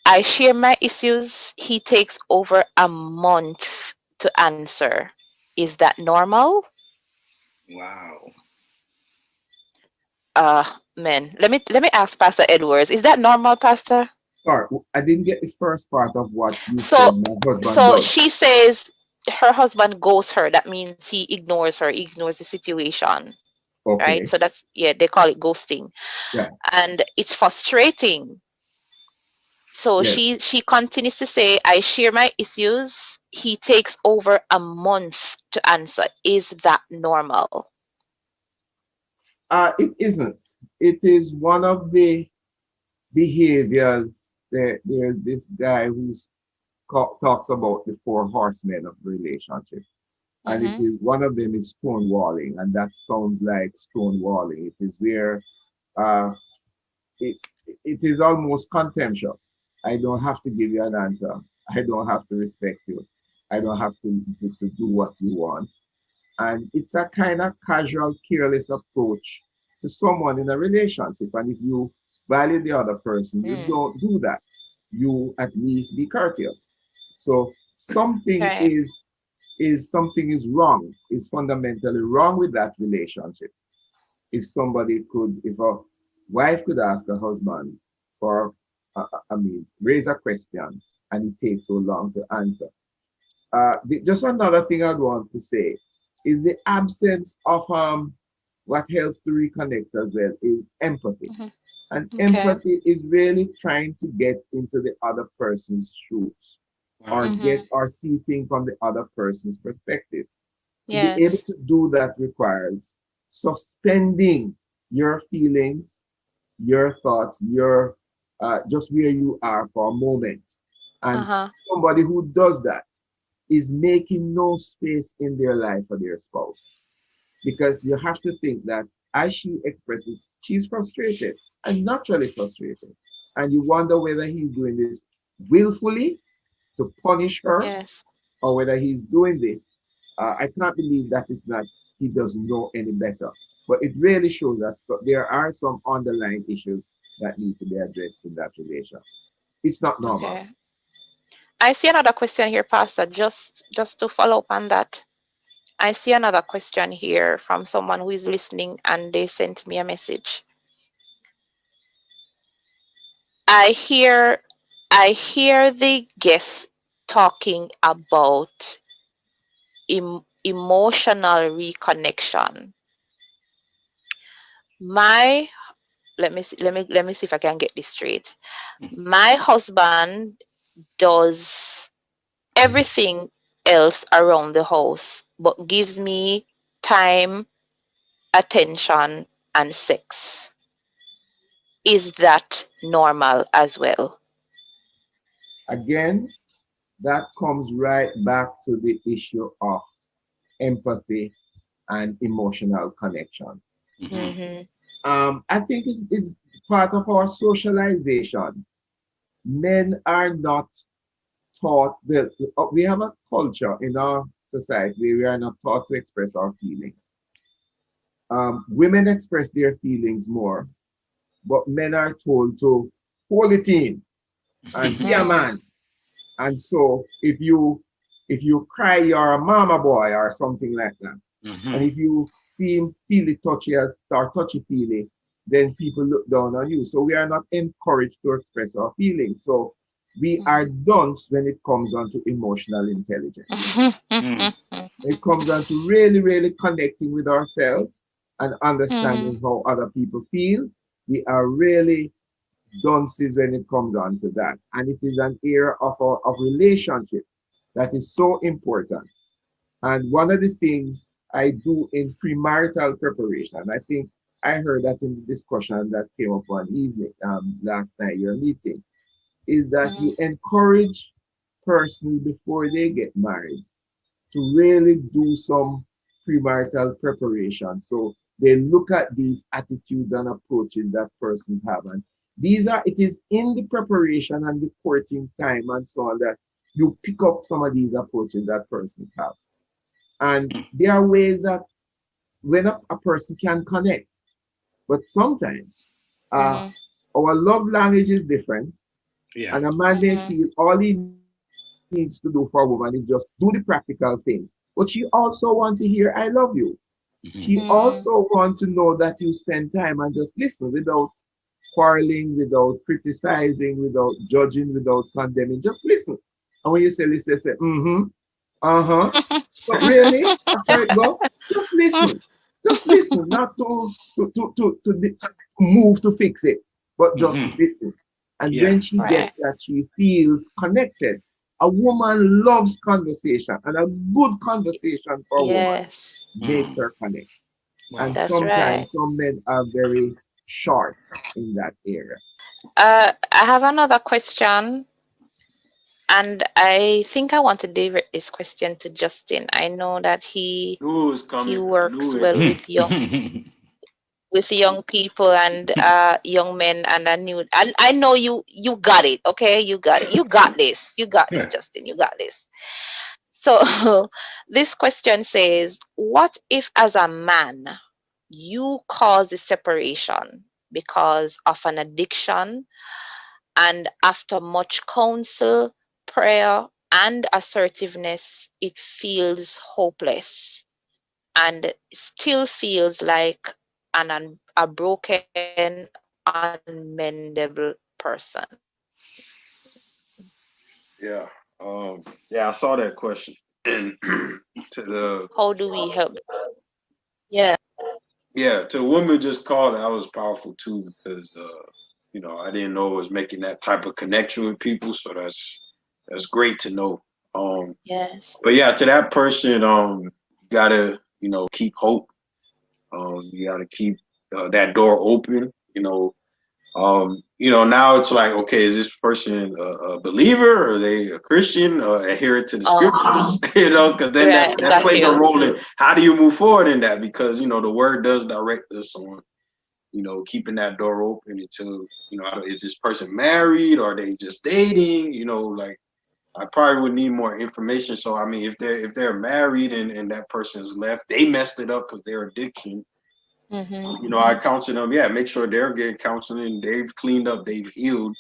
I share my issues. He takes over a month to answer. Is that normal? Wow. Man, let me ask Pastor Edwards. Is that normal, Pastor? Sorry, I didn't get the first part of what you So, said. My husband so does. she says her husband ghosts her. That means he ignores her, ignores the situation, right? Okay. So that's, yeah, they call it ghosting, Yeah. and it's frustrating. So Yes. she continues to say, I share my issues. He takes over a month to answer. Is that normal? It isn't. It is one of the behaviors that there's this guy who talks about the four horsemen of relationship. And it is one of them is stonewalling, and that sounds like stonewalling. It is where uh, it, it is almost contemptuous. I don't have to give you an answer. I don't have to respect you. I don't have to do what you want. And it's a kind of casual, careless approach to someone in a relationship. And if you value the other person, you don't do that. You at least be courteous. So something Right. something is wrong, is fundamentally wrong with that relationship. If a wife could ask her husband for, raise a question, and it takes so long to answer. Just another thing I'd want to say is the absence of what helps to reconnect as well is empathy. And Okay. empathy is really trying to get into the other person's shoes, or get or see things from the other person's perspective. To be able Yes. to do that requires suspending your feelings, your thoughts, your just where you are for a moment. And somebody who does that is making no space in their life for their spouse. Because you have to think that as she expresses, she's frustrated and naturally frustrated. And you wonder whether he's doing this willfully to punish her, Yes. or whether he's doing this. I can't believe that it's not, he doesn't know any better. But it really shows that there are some underlying issues that need to be addressed in that relation. It's not normal. Okay. I see another question here, Pastor. Just to follow up on that. I see another question here from someone who is listening, and they sent me a message. I hear the guest talking about emotional reconnection. My let me see if I can get this straight. My husband does everything else around the house, but gives me time, attention, and sex. Is that normal as well? Again, that comes right back to the issue of empathy and emotional connection. I think it's part of our socialization. Men are not taught that we have a culture in our society where we are not taught to express our feelings. Women express their feelings more, but men are told to hold it in and be a man. And so if you cry, you're a mama boy or something like that. And if you seem feely touchy or touchy feely, then people look down on you. So we are not encouraged to express our feelings. So we are dunce when it comes on to emotional intelligence. It comes on to really, really connecting with ourselves and understanding how other people feel. We are really dunces when it comes on to that. And it is an area of relationships that is so important. And one of the things I do in premarital preparation, I think I heard that in the discussion that came up one evening, last night, your meeting, is that you encourage persons before they get married to really do some premarital preparation. So they look at these attitudes and approaches that persons have. And it is in the preparation and the courting time and so on that you pick up some of these approaches that persons have. And there are ways that when a person can connect, but sometimes our love language is different. Yeah. And a man may feel all he needs to do for a woman is just do the practical things. But she also wants to hear, I love you. She also wants to know that you spend time and just listen without quarreling, without criticizing, without judging, without condemning. Just listen. And when you say listen, say, But really, that's how it goes. Just listen. Just listen, not to move to fix it, but just listen. And when she gets that, she feels connected. A woman loves conversation, and a good conversation for a woman makes her connect. Wow. And sometimes some men are very short in that area. I have another question, and I think I want to divert this question to Justin. I know that he works well with young people and young men, and I know you got it. Okay, you got it. You got this. You got this, Justin. You got this. So this question says, what if as a man you cause the separation because of an addiction, and after much counsel, prayer, and assertiveness, it feels hopeless and still feels like a broken, unmendable person? Yeah. Yeah, I saw that question. And to the How do we help? Yeah. yeah, to the woman just called, that was powerful too, because I didn't know it was making that type of connection with people. So that's great to know. Yes. But yeah, to that person, you gotta, keep hope. You gotta keep that door open. Now it's like, okay, is this person a believer? Or are they a Christian? Adherent to the scriptures? Because then that plays a role in how do you move forward in that? Because the word does direct us on, keeping that door open until, is this person married? Or are they just dating? Like I probably would need more information. So I mean, if they're married and that person's left, they messed it up because their addiction. I counsel them. Yeah, make sure they're getting counseling. They've cleaned up. They've healed,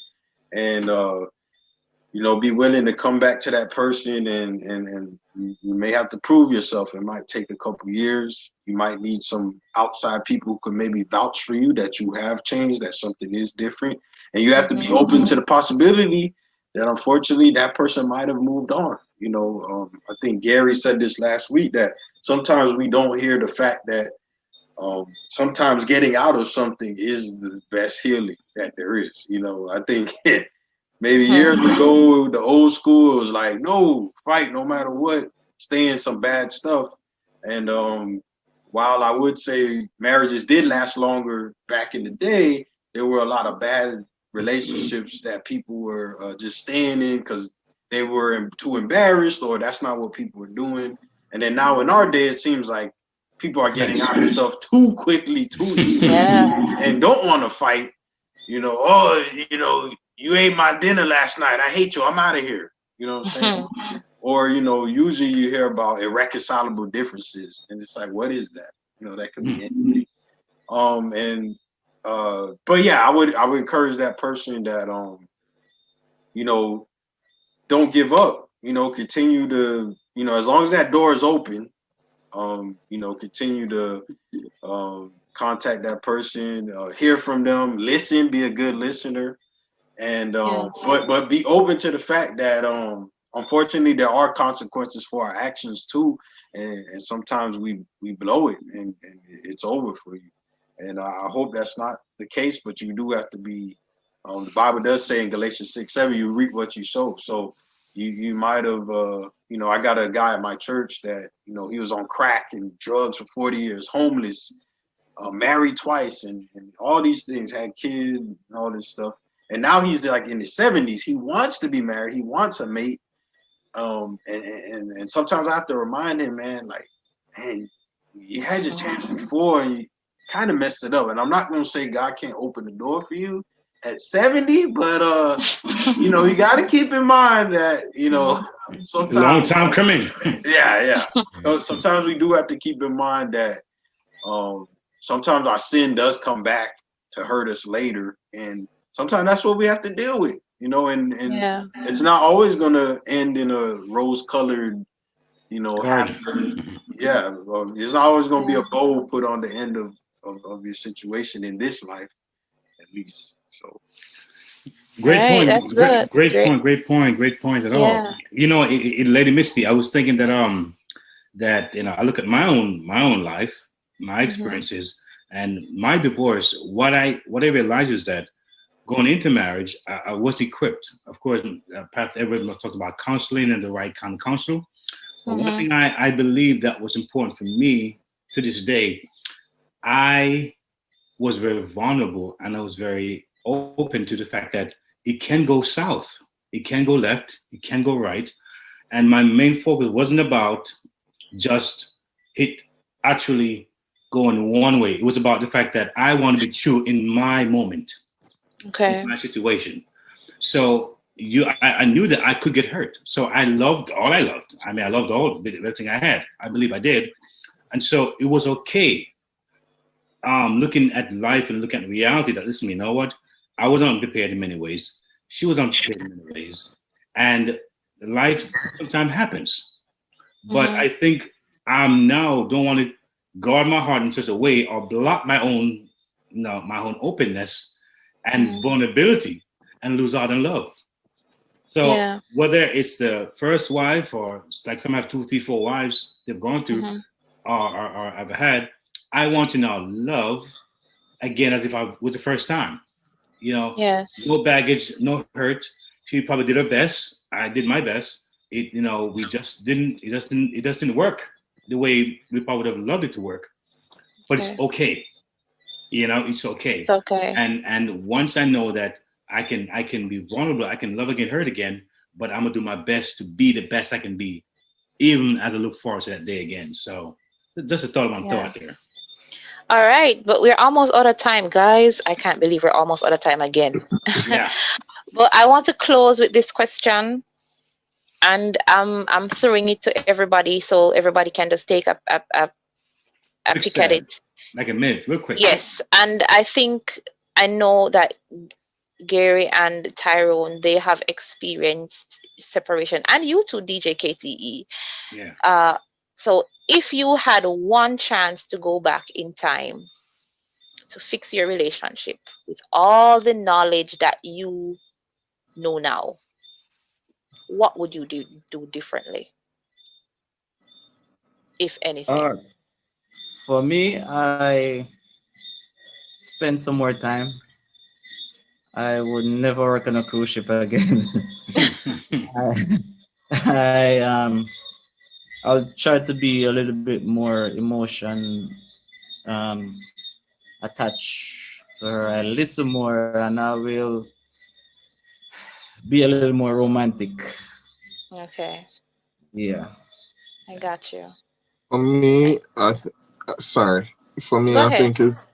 and be willing to come back to that person. And you may have to prove yourself. It might take a couple years. You might need some outside people who could maybe vouch for you that you have changed, that something is different, and you have to be open to the possibility that unfortunately that person might have moved on. I think Gary said this last week that sometimes we don't hear the fact that. Sometimes getting out of something is the best healing that there is. I think maybe years ago, the old school was like, no, fight no matter what, stay in some bad stuff. And while I would say marriages did last longer back in the day, there were a lot of bad relationships that people were just staying in because they were too embarrassed, or that's not what people were doing. And then now in our day, it seems like people are getting out of stuff too quickly, too easily, and don't want to fight. You ate my dinner last night. I hate you. I'm out of here. You know what I'm saying? Or, usually you hear about irreconcilable differences. And it's like, what is that? That could be anything. But yeah, I would encourage that person that, don't give up. Continue to, as long as that door is open, continue to contact that person, hear from them, listen, be a good listener, and but be open to the fact that unfortunately there are consequences for our actions too, and sometimes we blow it and it's over for you. And I hope that's not the case, but you do have to be. The Bible does say in Galatians 6:7, you reap what you sow. So you might have, I got a guy at my church that, he was on crack and drugs for 40 years, homeless. married twice and all these things, had kids and all this stuff. And now he's like in his 70s. He wants to be married. He wants a mate. And sometimes I have to remind him, man, like, hey, you had your chance before and you kind of messed it up. And I'm not going to say God can't open the door for you at 70, but, you know, you got to keep in mind that, you know, sometimes. Long time coming. Yeah. So sometimes we do have to keep in mind that sometimes our sin does come back to hurt us later. And sometimes that's what we have to deal with, you know, and it's not always going to end in a rose-colored, you know, happy. There's not always going to be a bow put on the end of your situation in this life, at least. So. Great point. That's good. Great point at all. You know, Lady Misty, I was thinking that that, you know, I look at my own life, my experiences, and my divorce. What I realized is that going into marriage, I was equipped. Of course, Pastor Everett talked about counseling and the right kind of counsel. But one thing I believe that was important for me to this day, I was very vulnerable and I was very open to the fact that it can go south, it can go left, it can go right. And my main focus wasn't about just it actually going one way. It was about the fact that I want to be true in my moment, in my situation. So I knew that I could get hurt. So I loved all I loved. I mean, I loved everything I had. I believe I did. And so it was okay. Looking at life and looking at reality that, listen, you know what? I was unprepared in many ways. She was unprepared in many ways. And life sometimes happens. But I think I'm now don't want to guard my heart in such a way or block my own openness and vulnerability and lose out on love. So whether it's the first wife or like some have 2, 3, 4 wives they've gone through or ever had, I want to now love again as if I was the first time. You know, no baggage, no hurt. She probably did her best. I did my best. It just didn't work the way we probably would have loved it to work. But it's okay. You know, it's okay. It's okay. And once I know that I can be vulnerable, I can love again, hurt again, but I'm gonna do my best to be the best I can be, even as I look forward to that day again. So just a thought out there. All right, but we're almost out of time, guys. I can't believe we're almost out of time again. But I want to close with this question, and I'm throwing it to everybody so everybody can just take a pick at it. Like a minute, real quick. Yes, and I know that Gary and Tyrone, they have experienced separation, and you too, DJ KTE. Yeah. So if you had one chance to go back in time to fix your relationship with all the knowledge that you know now, what would you do differently, if anything? For me, I spend some more time. I would never work on a cruise ship again. I'll try to be a little bit more emotion attached to her. I listen more, and I will be a little more romantic. Okay. Yeah. I got you. For me, I think it's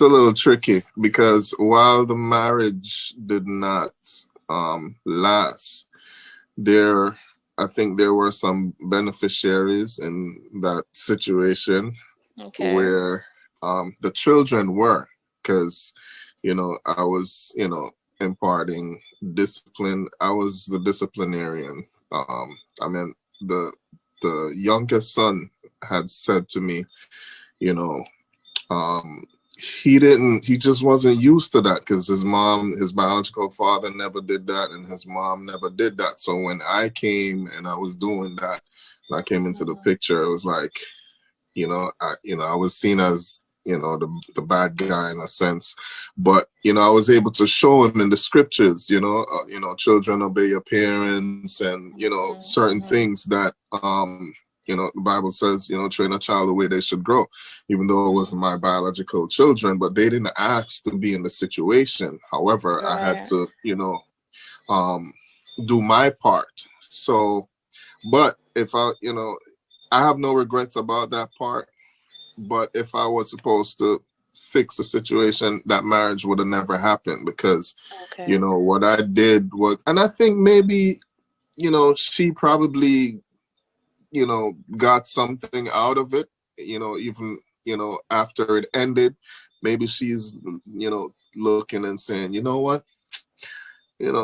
a little tricky because while the marriage did not last, I think there were some beneficiaries in that situation where the children were, because I was imparting discipline. I was the disciplinarian. I mean, the youngest son had said to me, he just wasn't used to that because his biological father never did that and his mom never did that. So when I came and I was doing that, and I came into the picture, it was like, I was seen as, the bad guy in a sense, but, I was able to show him in the scriptures, children obey your parents and, certain things that, the Bible says, train a child the way they should grow, even though it wasn't my biological children, but they didn't ask to be in the situation. However, I had to, do my part. So, but if I have no regrets about that part, but if I was supposed to fix the situation, that marriage would have never happened, because, what I did was, and I think maybe, she probably, got something out of it, even, after it ended, maybe she's, looking and saying, you know what,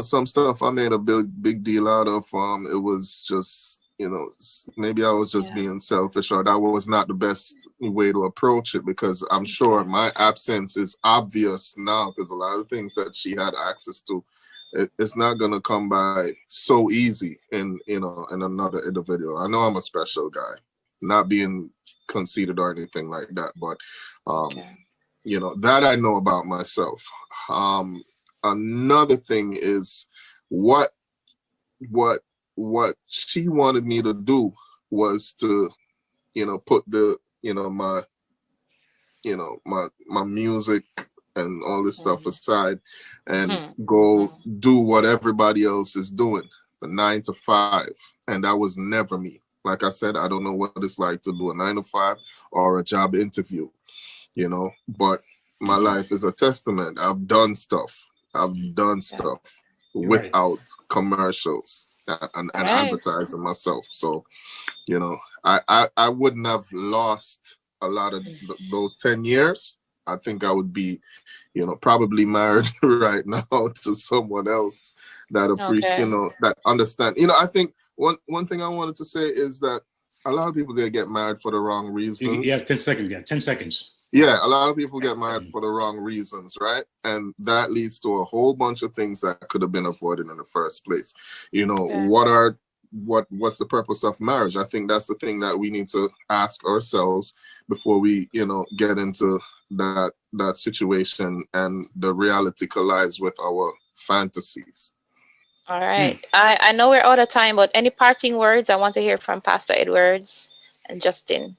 some stuff I made a big deal out of, it was just, maybe I was just being selfish, or that was not the best way to approach it, because I'm sure my absence is obvious now, because a lot of things that she had access to, it's not going to come by so easy in another individual. I know I'm a special guy, not being conceited or anything like that, but that I know about myself. Another thing is what she wanted me to do was to, put the, my music and all this stuff aside and go do what everybody else is doing, the 9 to 5. And that was never me. Like I said, I don't know what it's like to do a 9 to 5 or a job interview, but my life is a testament. I've done stuff without commercials and advertising myself. So, I wouldn't have lost a lot of those 10 years. I think I would be, probably married right now to someone else that appreciate, that understand. I think one thing I wanted to say is that a lot of people, they get married for the wrong reasons. Yeah, 10 seconds. Yeah, 10 seconds. Yeah, a lot of people get married for the wrong reasons, right? And that leads to a whole bunch of things that could have been avoided in the first place. What's the purpose of marriage? I think that's the thing that we need to ask ourselves before we, get into that situation and the reality collides with our fantasies. All right. I know we're out of time, but any parting words? I want to hear from Pastor Edwards and Justin.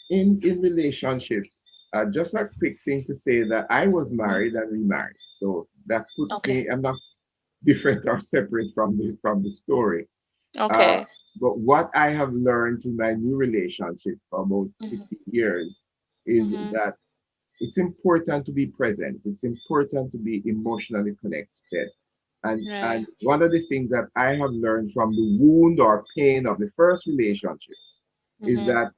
In relationships, just a quick thing to say that I was married and remarried, so that puts me, I'm not different or separate from the story. Okay. But what I have learned in my new relationship for about 50 years is that it's important to be present. It's important to be emotionally connected. And one of the things that I have learned from the wound or pain of the first relationship is that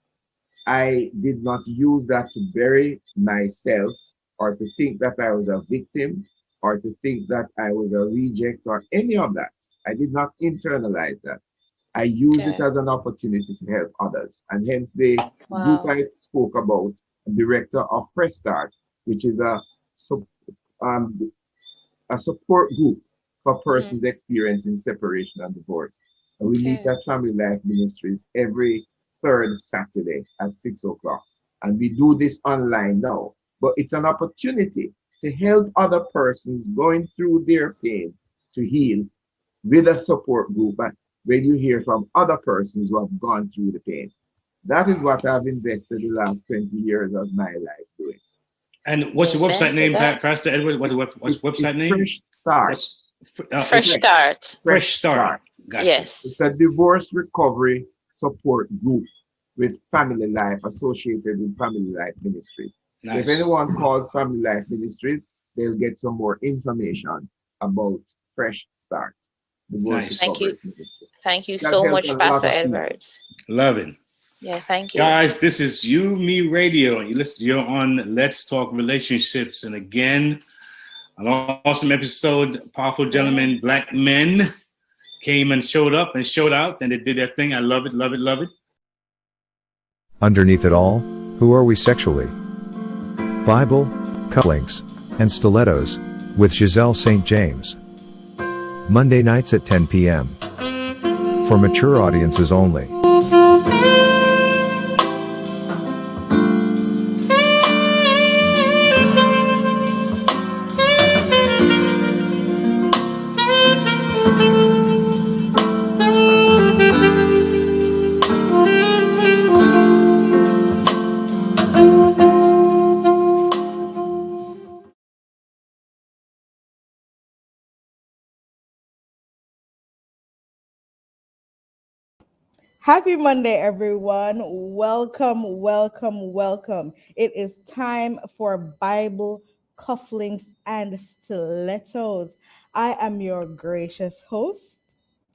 I did not use that to bury myself, or to think that I was a victim, or to think that I was a reject, or any of that. I did not internalize that. I use it as an opportunity to help others. And hence the group I spoke about, director of Fresh Start, which is a support group for persons experiencing separation and divorce. And we meet at Family Life Ministries every third Saturday at 6 o'clock. And we do this online now, but it's an opportunity to help other persons going through their pain to heal with a support group. And when you hear from other persons who have gone through the pain, that is what I've invested the last 20 years of my life doing. And what's the website name, Pastor Edward? What's the website name? Fresh Start. Fresh Start. Fresh Start. Gotcha. Yes. It's a divorce recovery support group with Family Life, associated with Family Life Ministries. Nice. If anyone calls Family Life Ministries, they'll get some more information about Fresh Start. Nice. Thank you. Thank you That so helps much, a lot Pastor of people. Edwards. Love it. Yeah, thank you. Guys, this is UMERADIO. You're on Let's Talk Relationships. And again, an awesome episode. Powerful gentlemen, black men came and showed up and showed out, and they did their thing. I love it, love it, love it. Underneath it all, who are we sexually? Bible, cufflinks, and stilettos, with Giselle St. James. Monday nights at 10 p.m. For mature audiences only. Happy Monday, everyone. Welcome, welcome, welcome. It is time for Bible cufflinks and stilettos. I am your gracious host,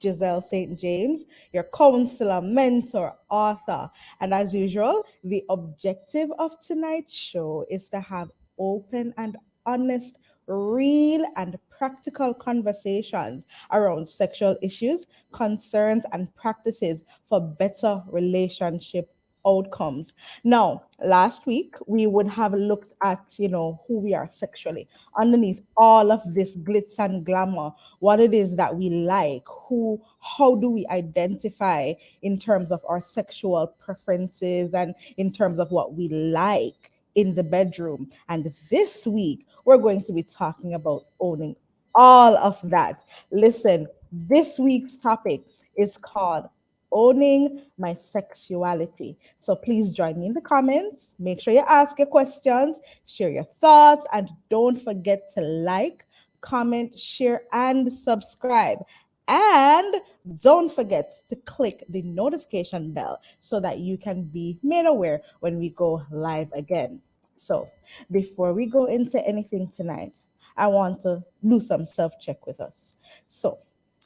Giselle St. James, your counselor, mentor, author. And as usual, the objective of tonight's show is to have open and honest, real and practical conversations around sexual issues, concerns, and practices for better relationship outcomes. Now, last week we would have looked at, who we are sexually underneath all of this glitz and glamour, what it is that we like, how do we identify in terms of our sexual preferences and in terms of what we like in the bedroom. And this week, we're going to be talking about owning all of that. Listen, this week's topic is called owning my sexuality. So please join me in the comments. Make sure you ask your questions, share your thoughts, and don't forget to like, comment, share, and subscribe. And don't forget to click the notification bell so that you can be made aware when we go live again. So, before we go into anything tonight, I want to do some self check with us. So,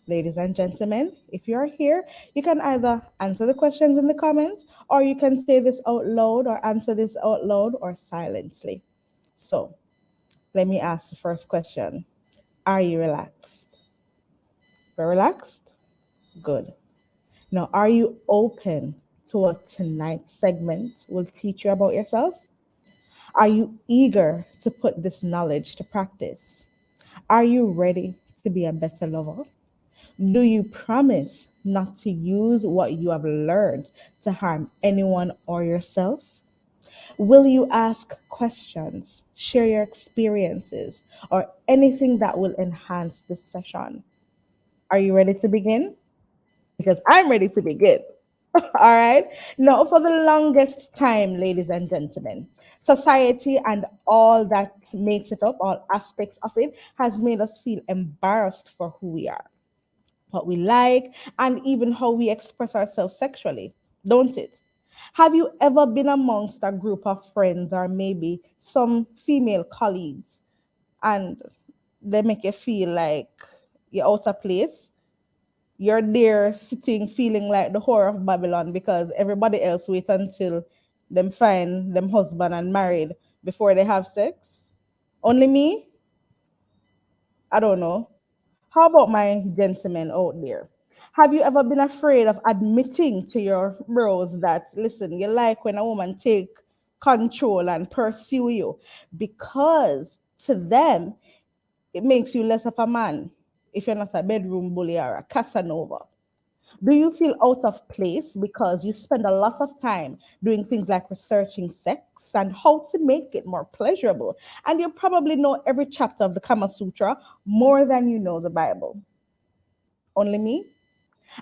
ladies and gentlemen, if you are here, you can either answer the questions in the comments or you can say this out loud or answer this out loud or silently. So, let me ask the first question. Are you relaxed? We're relaxed? Good. Now, are you open to what tonight's segment will teach you about yourself? Are you eager to put this knowledge to practice? Are you ready to be a better lover? Do you promise not to use what you have learned to harm anyone or yourself? Will you ask questions, share your experiences, or anything that will enhance this session? Are you ready to begin? Because I'm ready to begin. All right. Now, for the longest time, ladies and gentlemen, society and all that makes it up, all aspects of it, has made us feel embarrassed for who we are, what we like, and even how we express ourselves sexually, don't it? Have you ever been amongst a group of friends or maybe some female colleagues and they make you feel like you're out of place? You're there sitting feeling like the whore of Babylon because everybody else wait until them find them husband and married before they have sex. Only me? I don't know. How about my gentlemen out there? Have you ever been afraid of admitting to your bros that, listen, you like when a woman take control and pursue you? Because to them, it makes you less of a man if you're not a bedroom bully or a Casanova. Do you feel out of place because you spend a lot of time doing things like researching sex and how to make it more pleasurable? And you probably know every chapter of the Kama Sutra more than you know the Bible. Only me?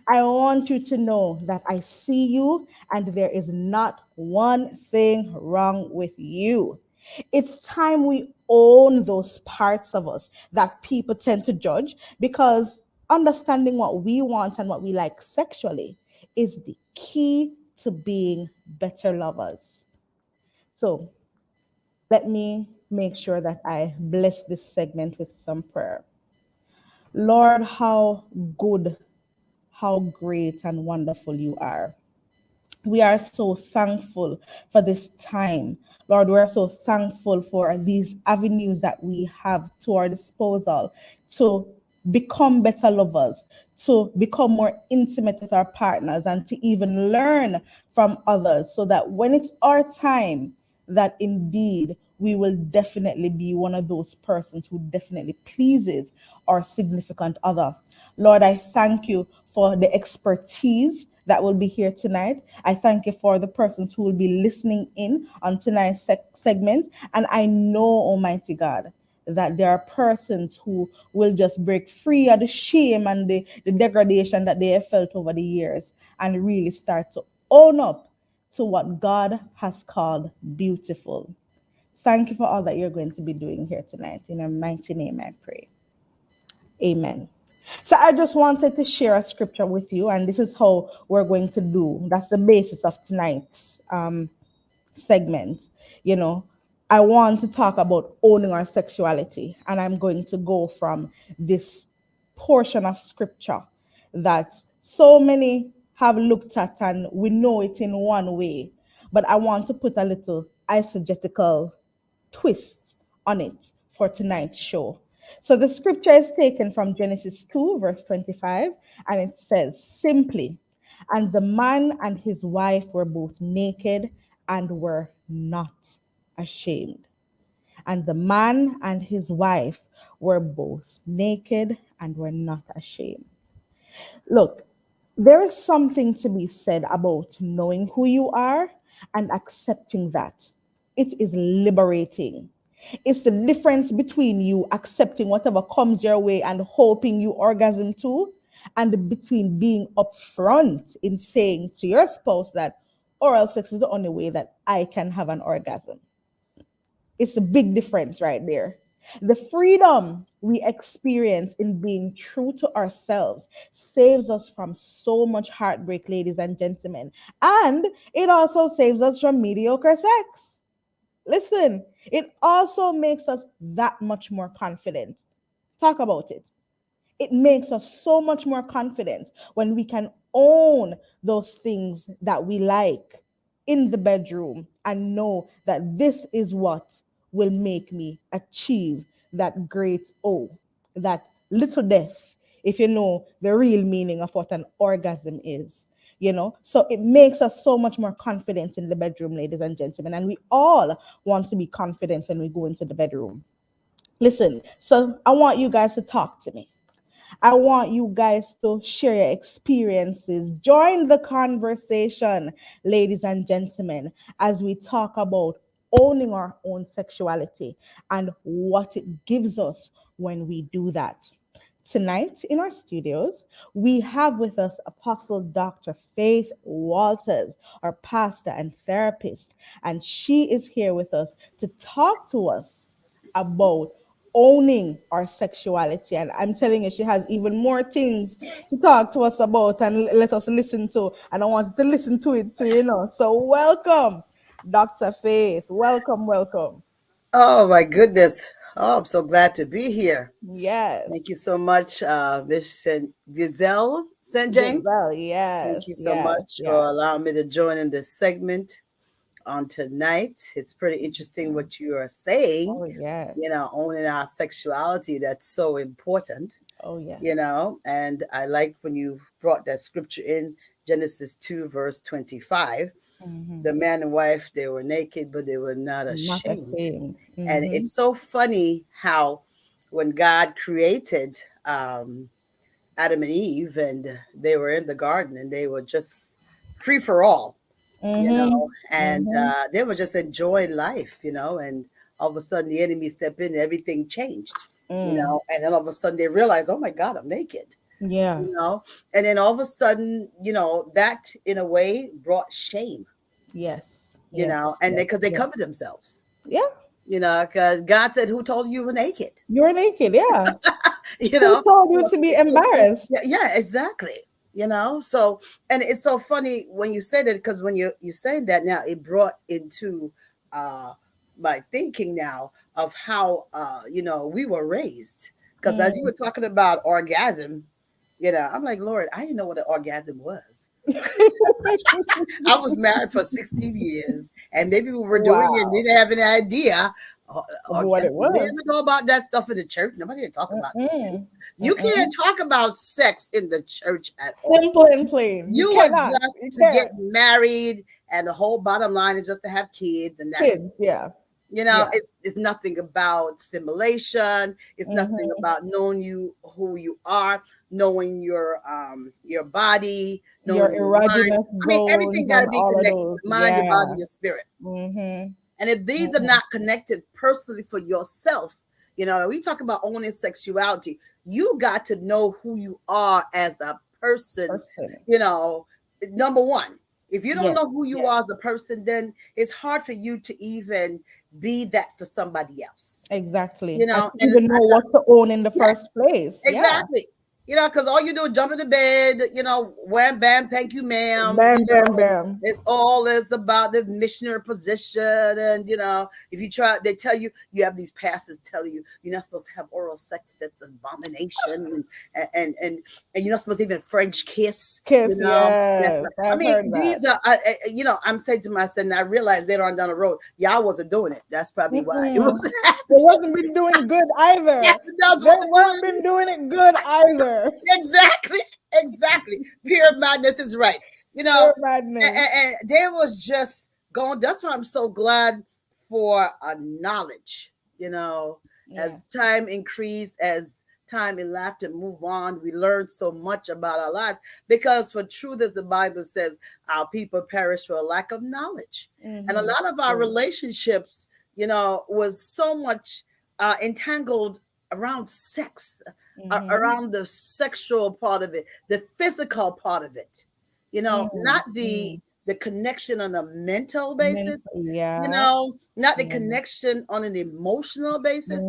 I want you to know that I see you and there is not one thing wrong with you. It's time we own those parts of us that people tend to judge because understanding what we want and what we like sexually is the key to being better lovers. So let me make sure that I bless this segment with some prayer. Lord, how good, how great and wonderful you are. We are so thankful for this time. Lord, we are so thankful for these avenues that we have to our disposal to become better lovers, to become more intimate with our partners, and to even learn from others so that when it's our time, that indeed we will definitely be one of those persons who definitely pleases our significant other. Lord, I thank you for the expertise that will be here tonight. I thank you for the persons who will be listening in on tonight's segment. And I know, Almighty God, that there are persons who will just break free of the shame and the degradation that they have felt over the years and really start to own up to what God has called beautiful. Thank you for all that you're going to be doing here tonight. In your mighty name, I pray. Amen. So I just wanted to share a scripture with you, and this is how we're going to do. That's the basis of tonight's segment. You know, I want to talk about owning our sexuality, and I'm going to go from this portion of scripture that so many have looked at, and we know it in one way, but I want to put a little eisegetical twist on it for tonight's show. So the scripture is taken from Genesis 2, verse 25, and it says simply, and the man and his wife were both naked and were not ashamed. And the man and his wife were both naked and were not ashamed. Look, there is something to be said about knowing who you are and accepting that. It is liberating. It's the difference between you accepting whatever comes your way and hoping you orgasm too, and between being upfront in saying to your spouse that oral sex is the only way that I can have an orgasm. It's a big difference right there. The freedom we experience in being true to ourselves saves us from so much heartbreak, ladies and gentlemen. And it also saves us from mediocre sex. Listen, it also makes us that much more confident. Talk about it. It makes us so much more confident when we can own those things that we like in the bedroom and know that this is what will make me achieve that great O, that little death, if you know the real meaning of what an orgasm is. So it makes us so much more confident in the bedroom, ladies and gentlemen, and we all want to be confident when we go into the bedroom. Listen, so I want you guys to talk to me. I want you guys to share your experiences. Join the conversation, ladies and gentlemen, as we talk about owning our own sexuality and what it gives us when we do that. Tonight in our studios, we have with us Apostle Dr. Faith Walters, our pastor and therapist, and she is here with us to talk to us about owning our sexuality. And I'm telling you, she has even more things to talk to us about and let us listen to. And I wanted to listen to it too, So welcome, Dr. Faith. Welcome, welcome. Oh my goodness. Oh, I'm so glad to be here. Yes. Thank you so much, Miss Giselle St. James. Giselle, yes. Thank you so much for allowing me to join in this segment on tonight. It's pretty interesting what you are saying. Oh, yes. Owning our sexuality, that's so important. Oh, yes. And I like when you brought that scripture in Genesis 2, verse 25. The man and wife, they were naked, but they were not ashamed. And it's so funny how when God created Adam and Eve, and they were in the garden and they were just free for all, and they were just enjoying life, and all of a sudden the enemy stepped in and everything changed, and then all of a sudden they realized, oh my God, I'm naked. Yeah. And then all of a sudden, that in a way brought shame. Yes. And because they covered themselves. Yeah. Because God said, who told you were naked? You're naked, yeah. Who told you to be embarrassed? Yeah, exactly. So, and it's so funny when you say that, because when you're saying that now, it brought into my thinking now of how, we were raised. Because as you were talking about orgasm, I'm like, Lord, I didn't know what an orgasm was. I was married for 16 years, and maybe we were doing it and didn't have any idea what it was. We didn't know about that stuff in the church. Nobody didn't talk about that. You can't talk about sex in the church at all. Simple and plain. You are just to get married, and the whole bottom line is just to have kids, and that's kids. Yeah. It's nothing about simulation. It's nothing about knowing who you are, knowing your body, knowing your erogenous goals. Everything got to be connected: your mind, your body, your spirit. And if these are not connected personally for yourself, we talk about owning sexuality. You got to know who you are as a person. Number one. If you don't know who you are as a person, then it's hard for you to even be that for somebody else. Exactly. And even know what to own in the first place. Exactly. You know, because all you do is jump into bed, you know, wham, bam, thank you, ma'am. Bam, You bam, know, bam. it's about the missionary position. And, you know, if you try, they tell you, you have these pastors telling you, you're not supposed to have oral sex. That's an abomination. And you're not supposed to even French kiss. Kiss, You know, yes. I I've mean, heard that. these are, you know, I'm saying to myself, and I realized later on down the road, y'all wasn't doing it. That's probably why it was They wasn't been doing good either. Yes, They weren't been doing it good either. Exactly. Pure madness is right. You know, Pure madness. and they was just going. That's why I'm so glad for knowledge. You know, as time increased, as time elapsed and move on, we learned so much about our lives because for truth, as the Bible says, our people perish for a lack of knowledge. And a lot of our relationships, you know, was so much entangled around sex, around the sexual part of it, the physical part of it, you know, not the connection on a mental basis, you know, not the connection on an emotional basis,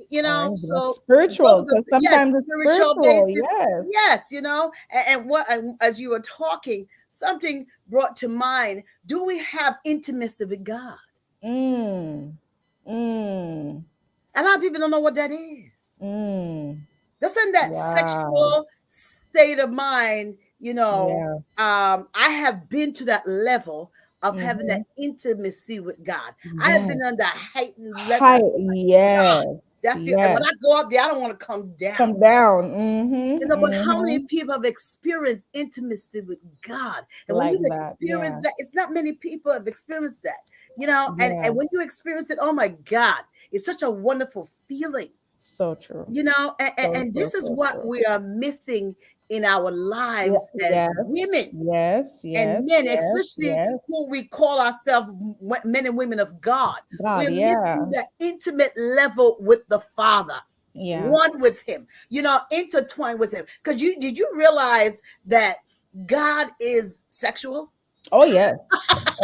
you know, so spiritual, because sometimes it's spiritual spiritual, basis, yes, you know, and what as you were talking, something brought to mind: do we have intimacy with God? A lot of people don't know what that is. That's in that sexual state of mind, you know. I have been to that level of having that intimacy with God. I have been on the heightened level. And when I go up there, I don't want to come down. Come down. You know, but how many people have experienced intimacy with God? And when you experience that, it's not many people have experienced that. You know, and when you experience it, oh my God, it's such a wonderful feeling. So true. You know, and this is what we are missing in our lives as women. And men, especially who we call ourselves men and women of God. We're missing that intimate level with the Father. One with him, you know, intertwined with him. Because did you realize that God is sexual? Oh yes.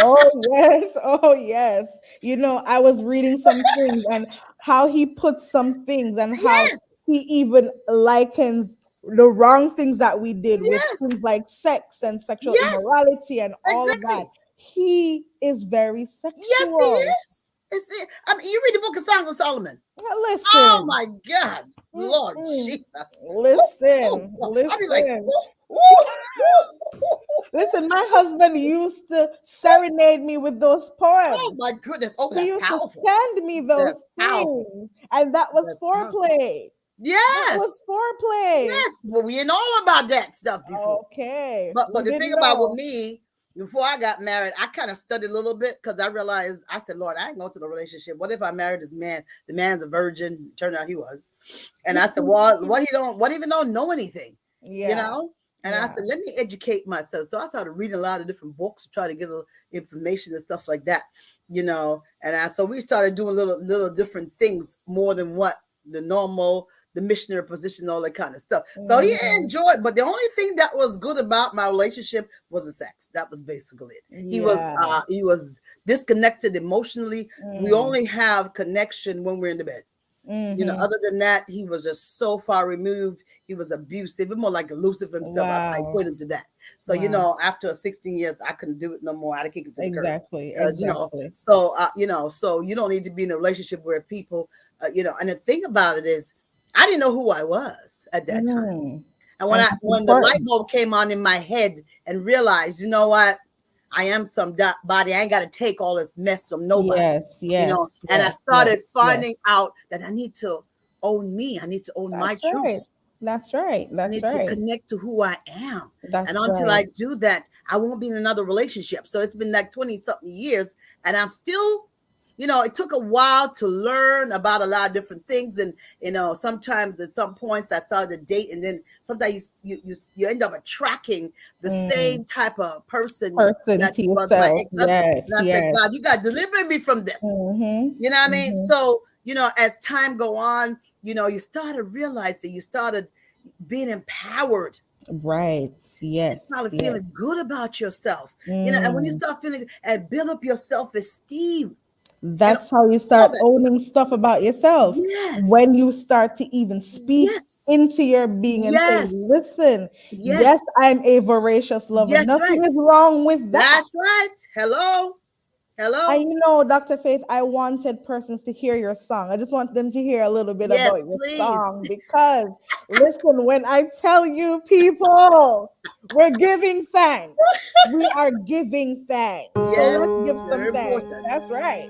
Oh yes. You know, I was reading some things and how he puts some things and how he even likens the wrong things that we did with things like sex and sexual immorality and all of that. He is very sexual. Yes, he is. I mean, you read the book of Songs of Solomon. Listen. Oh my God, Lord Jesus. Listen. I'll be like, listen, my husband used to serenade me with those poems. Oh my goodness. Oh, he used to send me those things. And that was foreplay. Yes. That was foreplay. Yes. Well, we didn't know about that stuff before. Okay. But the thing about with me, before I got married, I kind of studied a little bit because I realized, I said, Lord, I ain't going to the relationship. What if I married this man? The man's a virgin. Turned out he was. And I said, well, what even don't know anything? You know? And I said, let me educate myself. So I started reading a lot of different books to try to get a little information and stuff like that, you know. And so we started doing little different things more than what the missionary position, all that kind of stuff. So he enjoyed, but the only thing that was good about my relationship was the sex. That was basically it. He was disconnected emotionally. We only have connection when we're in the bed. You know, other than that, he was just so far removed. He was abusive, more like elusive himself. I put him to that. So, you know, after 16 years, I couldn't do it no more. I kick him to the curb. Exactly. You know, so, you know, so you don't need to be in a relationship where people, you know, and the thing about it is, I didn't know who I was at that time. And when the light bulb came on in my head and realized, you know what? I am somebody. I ain't got to take all this mess from nobody. You know, and I started finding out that I need to own me. I need to own my truths. That's right. I need to connect to who I am. And until I do that, I won't be in another relationship. So it's been like 20-something years, and I'm still, you know, it took a while to learn about a lot of different things. And, you know, sometimes at some points I started to date, and then sometimes you end up attracting the same type of person that was my ex-husband. And I said, God, you got to deliver me from this. You know what I mean? So, you know, as time go on, you know, you started realizing, you started being empowered. Right. Yes. You started feeling good about yourself. You know, and when you start feeling and build up your self-esteem, That's how you start owning stuff about yourself. Yes. When you start to even speak into your being and say, listen, yes, I'm a voracious lover. Nothing is wrong with that. That's right. Hello. And you know, Dr. Faith, I wanted persons to hear your song. I just want them to hear a little bit about your song, because listen, when I tell you, people, we're giving thanks. We are giving thanks. So let's give some thanks. That's right.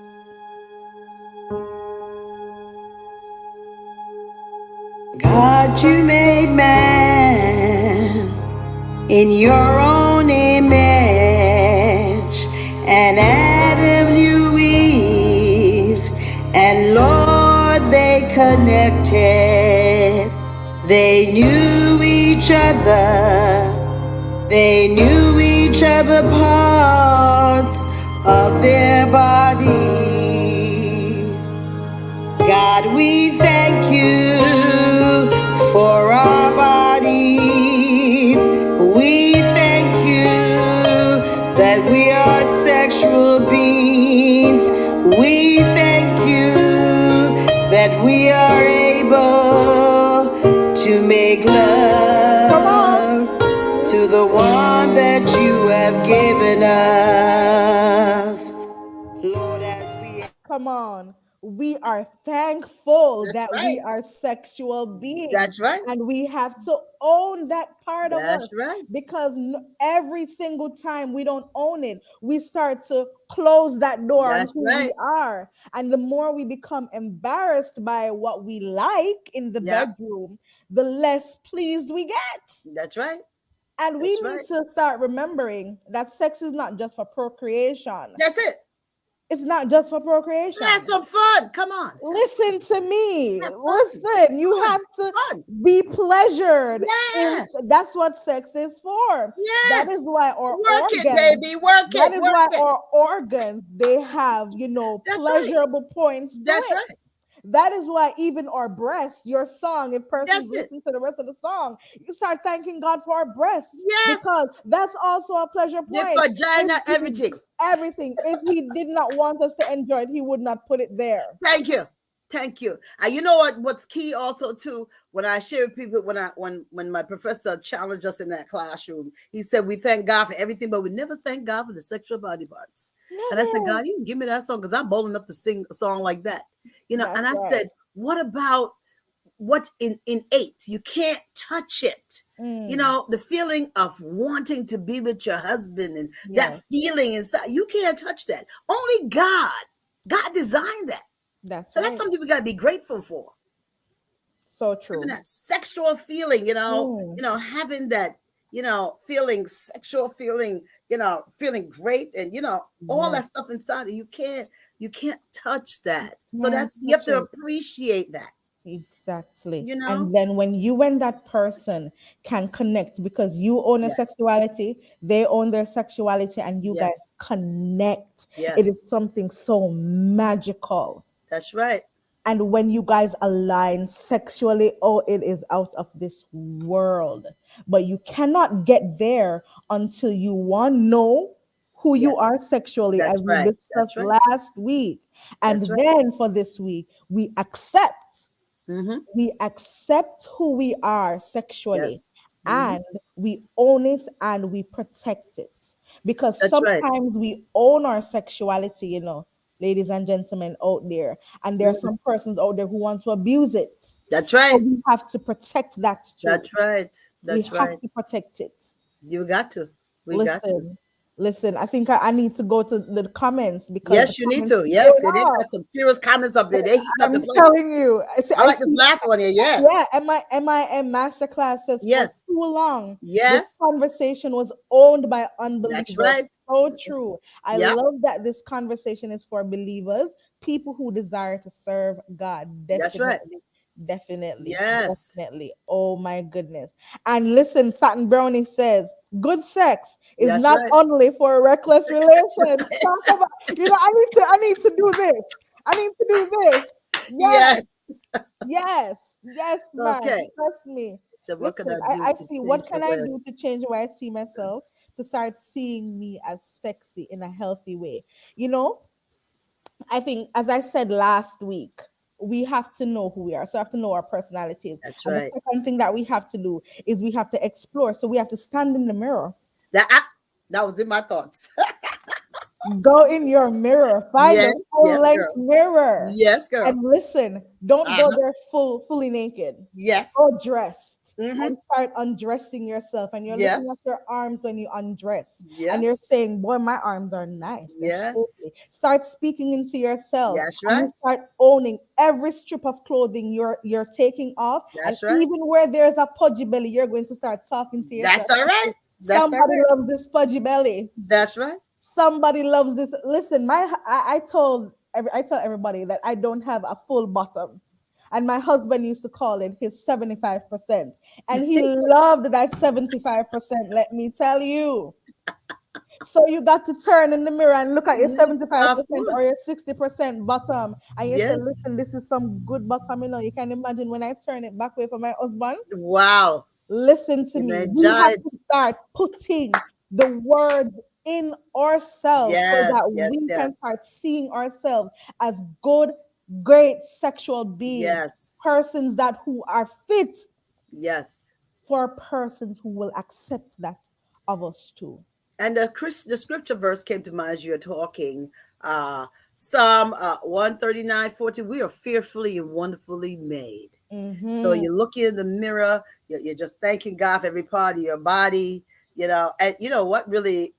God, you made man in your own image, and Adam knew Eve, and Lord, they connected. They knew each other. They knew each other parts of their bodies. God, we thank you for our bodies. We thank you that we are sexual beings. We thank you that we are able to make love to the one that you have given us. Lord, as we come on. We are thankful that we are sexual beings. That's right. And we have to own that part of us. That's right. Because every single time we don't own it, we start to close that door on who we are. And the more we become embarrassed by what we like in the bedroom, the less pleased we get. That's right. And we need to start remembering that sex is not just for procreation. That's it. It's not just for procreation. Have some fun. Come on. Listen to me. Listen, you have to be pleasured. Yes. That's what sex is for. Yes. That is why our work organs, it, baby. Work it. That is why our organs, they have, pleasurable points. That's right. That is why even our breasts, your song, if persons listen to the rest of the song, you start thanking God for our breasts. Yes. Because that's also a pleasure point. The vagina, everything. Everything. If he did not want us to enjoy it, he would not put it there. Thank you. Thank you. And you know what's key also too, when I share with people, when my professor challenged us in that classroom, he said, we thank God for everything, but we never thank God for the sexual body parts. Never. And I said, God, you can give me that song, because I'm bold enough to sing a song like that. That's and I said, what about what's innate? You can't touch it. The feeling of wanting to be with your husband and that feeling inside, you can't touch that. Only God designed that. That's That's something we got to be grateful for. So true. Having that sexual feeling, having that, feeling, sexual feeling, feeling great, and all that stuff inside of you can't touch that. So you have to appreciate that. Exactly. And then when you and that person can connect, because you own a sexuality, they own their sexuality, and you guys connect. Yes. It is something so magical. That's right. And when you guys align sexually, it is out of this world. But you cannot get there until you know who you are sexually, as we discussed last week. And then for this week, we accept. We accept who we are sexually, and we own it and we protect it. Because sometimes we own our sexuality, ladies and gentlemen out there, and there are some persons out there who want to abuse it. That's right. So we have to protect that too. That's right. We have to protect it. You got to. Listen, I think I need to go to the comments, because yes, you need to. Yes, they got some serious comments up there. I'm telling you. I like this last one here. Yes. Yeah. MIM Masterclass says yes. For too long. Yes. This conversation was owned by unbelievers. That's right. So true. I love that this conversation is for believers, people who desire to serve God. Definitely. That's right. Definitely. Yes. Definitely. Oh my goodness. And listen, Satin Brownie says, good sex is not only for a reckless relation. Talk about, I need to do this. I need to do this. Yes. Yes. Yes, man. Okay. Trust me. So what listen, can I see. What can I do to change where I see myself, to start seeing me as sexy in a healthy way? I think, as I said last week, we have to know who we are. So we have to know our personalities. That's And the right. second thing that we have to do is we have to explore. So we have to stand in the mirror. That was in my thoughts. Go in your mirror, find Yes, a full yes, length girl. mirror, Yes, girl. and listen. Don't go Uh-huh. there fully naked. Yes. Go dressed Mm-hmm. and start undressing yourself. And you're looking at Yes. your arms when you undress, and you're Yes. saying, "Boy, my arms are nice. They're Yes. shapely." Start speaking into yourself, That's and right. you start owning every strip of clothing you're taking off, and That's right. even where there's a pudgy belly, you're going to start talking to yourself. That's all right. That's all Somebody right. loves this pudgy belly. That's right. Somebody loves this. Listen, I tell everybody that I don't have a full bottom, and my husband used to call it his 75%, and he loved that 75%. Let me tell you. So you got to turn in the mirror and look at your 75% or your 60% bottom, and you say, Yes. "Listen, this is some good bottom." You can imagine when I turn it back way for my husband. Wow. Listen to me. We have to start putting the word in ourselves so that Yes. we can Yes. start seeing ourselves as good, great sexual beings, Yes. persons that who are fit Yes. for persons who will accept that of us too. And the scripture verse came to mind as you're talking. Psalm 139:14. We are fearfully and wonderfully made. So you look in the mirror, you're just thanking God for every part of your body, and you know what really,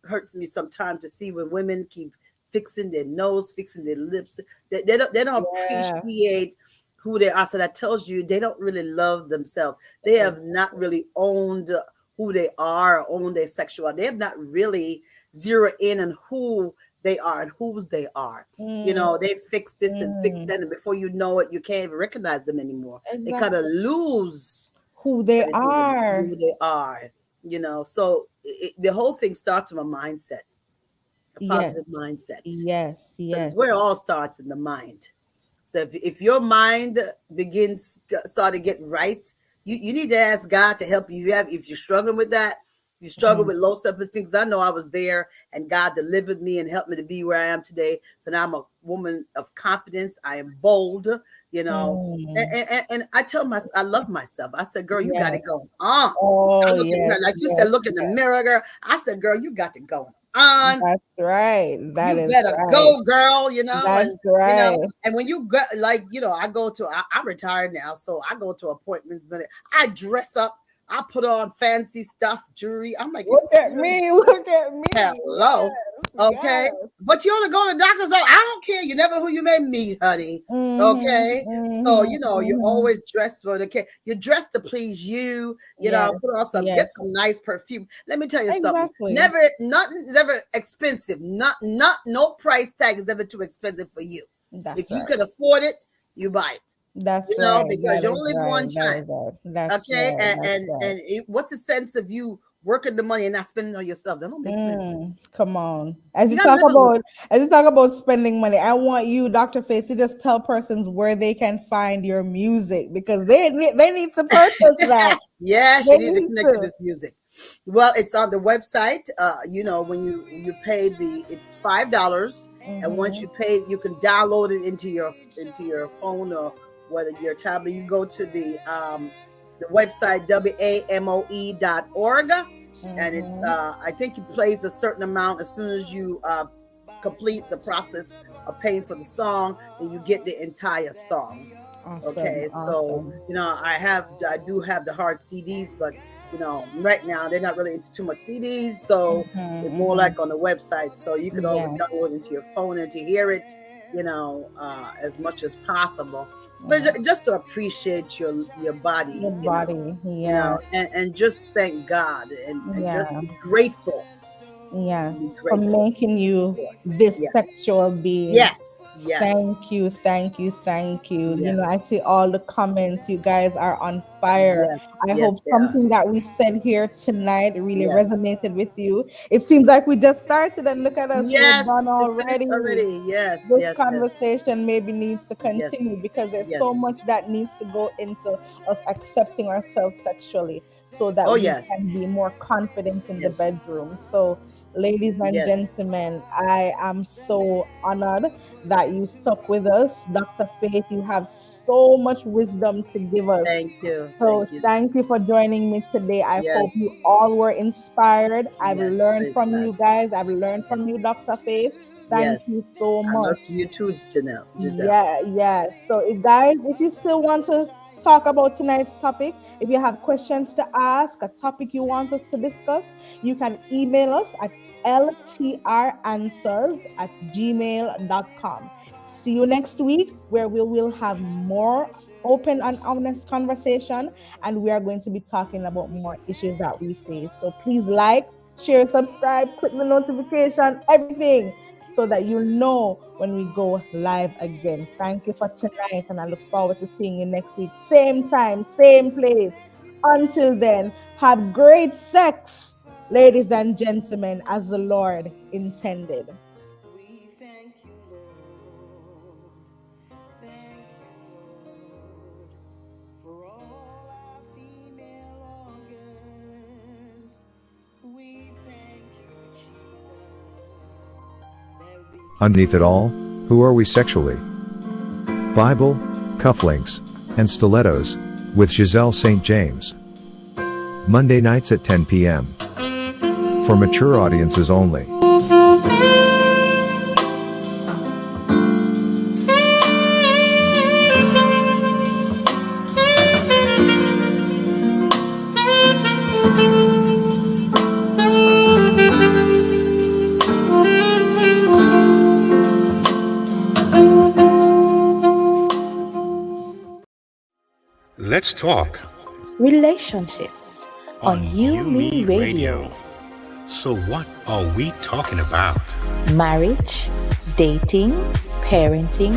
hurts me sometimes to see when women keep fixing their nose, fixing their lips. They don't appreciate who they are. So that tells you they don't really love themselves. They have not really owned who they are, or own their sexuality. They have not really zeroed in on who they are and whose they are. They fix this and fix that, and before you know it, you can't even recognize them anymore. They kind of lose who they everything about are. who they are. So the whole thing starts from a mindset, a positive mindset. Yes. Because where it all starts in the mind. So if your mind start to get right, you need to ask God to help you. If you're struggling with that, you struggle with low self-esteem. Because I know I was there, and God delivered me and helped me to be where I am today. So now I'm a woman of confidence. I am bold, and I tell myself I love myself. I said, "Girl, you got to go on." I look at her, like you said, look in the mirror, girl. I said, "Girl, you got to go on." That's right. You better go, girl. That's right. And when you go, I'm retired now, so I go to appointments, but I dress up. I put on fancy stuff, jewelry. I'm like, look at me. Hello. Okay. Yes. But you only go to the doctor's office. I don't care. You never know who you may meet, honey. Okay. So, you always dress for the care. You dress to please you, put on get some nice perfume. Let me tell you something. Nothing's ever expensive. No price tag is ever too expensive for you. If you can afford it, you buy it. That's because you only live one time. What's the sense of you working the money and not spending on yourself? That don't make sense. Come on. As you talk about spending money, I want you, Dr. Face, to just tell persons where they can find your music, because they need to purchase that. Yes, you need to connect to this music. Well, it's on the website. When you pay it's $5, and once you pay, you can download it into your phone or whether your tablet. You go to the website WAMOE.org, and it's I think it plays a certain amount as soon as you complete the process of paying for the song, and you get the entire song. Awesome, okay, so I do have the hard CDs, but right now they're not really into too much CDs, so they're more like on the website, so you can always download it into your phone and to hear it, as much as possible. But just to appreciate your body, and just thank God and just be grateful. Yes, for making you this sexual being. Yes. Thank you. Yes. I see all the comments. You guys are on fire. I hope something that we said here tonight really resonated with you. It seems like we just started, and look at us. Yes, we're done already. Yes. This conversation maybe needs to continue because there's so much that needs to go into us accepting ourselves sexually, so that we can be more confident in the bedroom. So Ladies and Yes. gentlemen, I am so honored that you stuck with us. Dr. Faith, you have so much wisdom to give us. Thank you. So Thank you. thank you for joining me today. I Yes. hope you all were inspired. I've Yes, learned praise from God. you guys. I've learned from you, Dr. Faith. Thank Yes. you so I much. love you too, Giselle. Yeah. So if you still want to talk about tonight's topic, if you have questions to ask, a topic you want us to discuss, you can email us at ltranswers@gmail.com. See you next week where we will have more open and honest conversation, and we are going to be talking about more issues that we face. So please like, share, subscribe, click the notification, everything, so that you'll know when we go live again. Thank you for tonight, and I look forward to seeing you next week. Same time, same place. Until then, have great sex, ladies and gentlemen, as the Lord intended. We thank you, Lord. Thank you, Lord, for all our female organs. We thank you, Jesus. Underneath it all, who are we sexually? Bible, cufflinks, and stilettos, with Giselle St. James. Monday nights at 10 p.m. For mature audiences only. Let's talk Relationships on UMERADIO. So what are we talking about? Marriage, dating, parenting,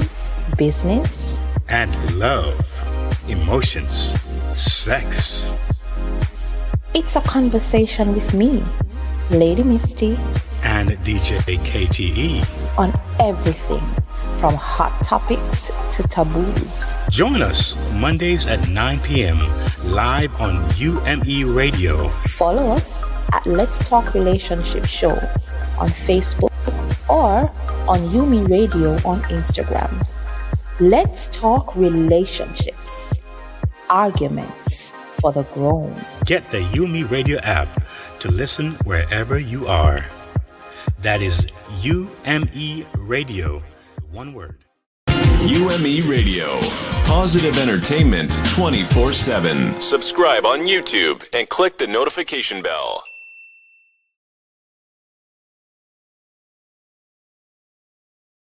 business, And love, emotions, sex. It's a conversation with me, Lady Misty, And DJ KTE. on everything from hot topics to taboos. Join us Mondays at 9 p.m. live on UME Radio. Follow us at Let's Talk Relationship Show on Facebook or on UMERADIO on Instagram. Let's talk relationships, arguments for the grown. Get the UME Radio app to listen wherever you are. That is UME Radio, one word. UME Radio. Positive entertainment 24/7. Subscribe on YouTube and click the notification bell.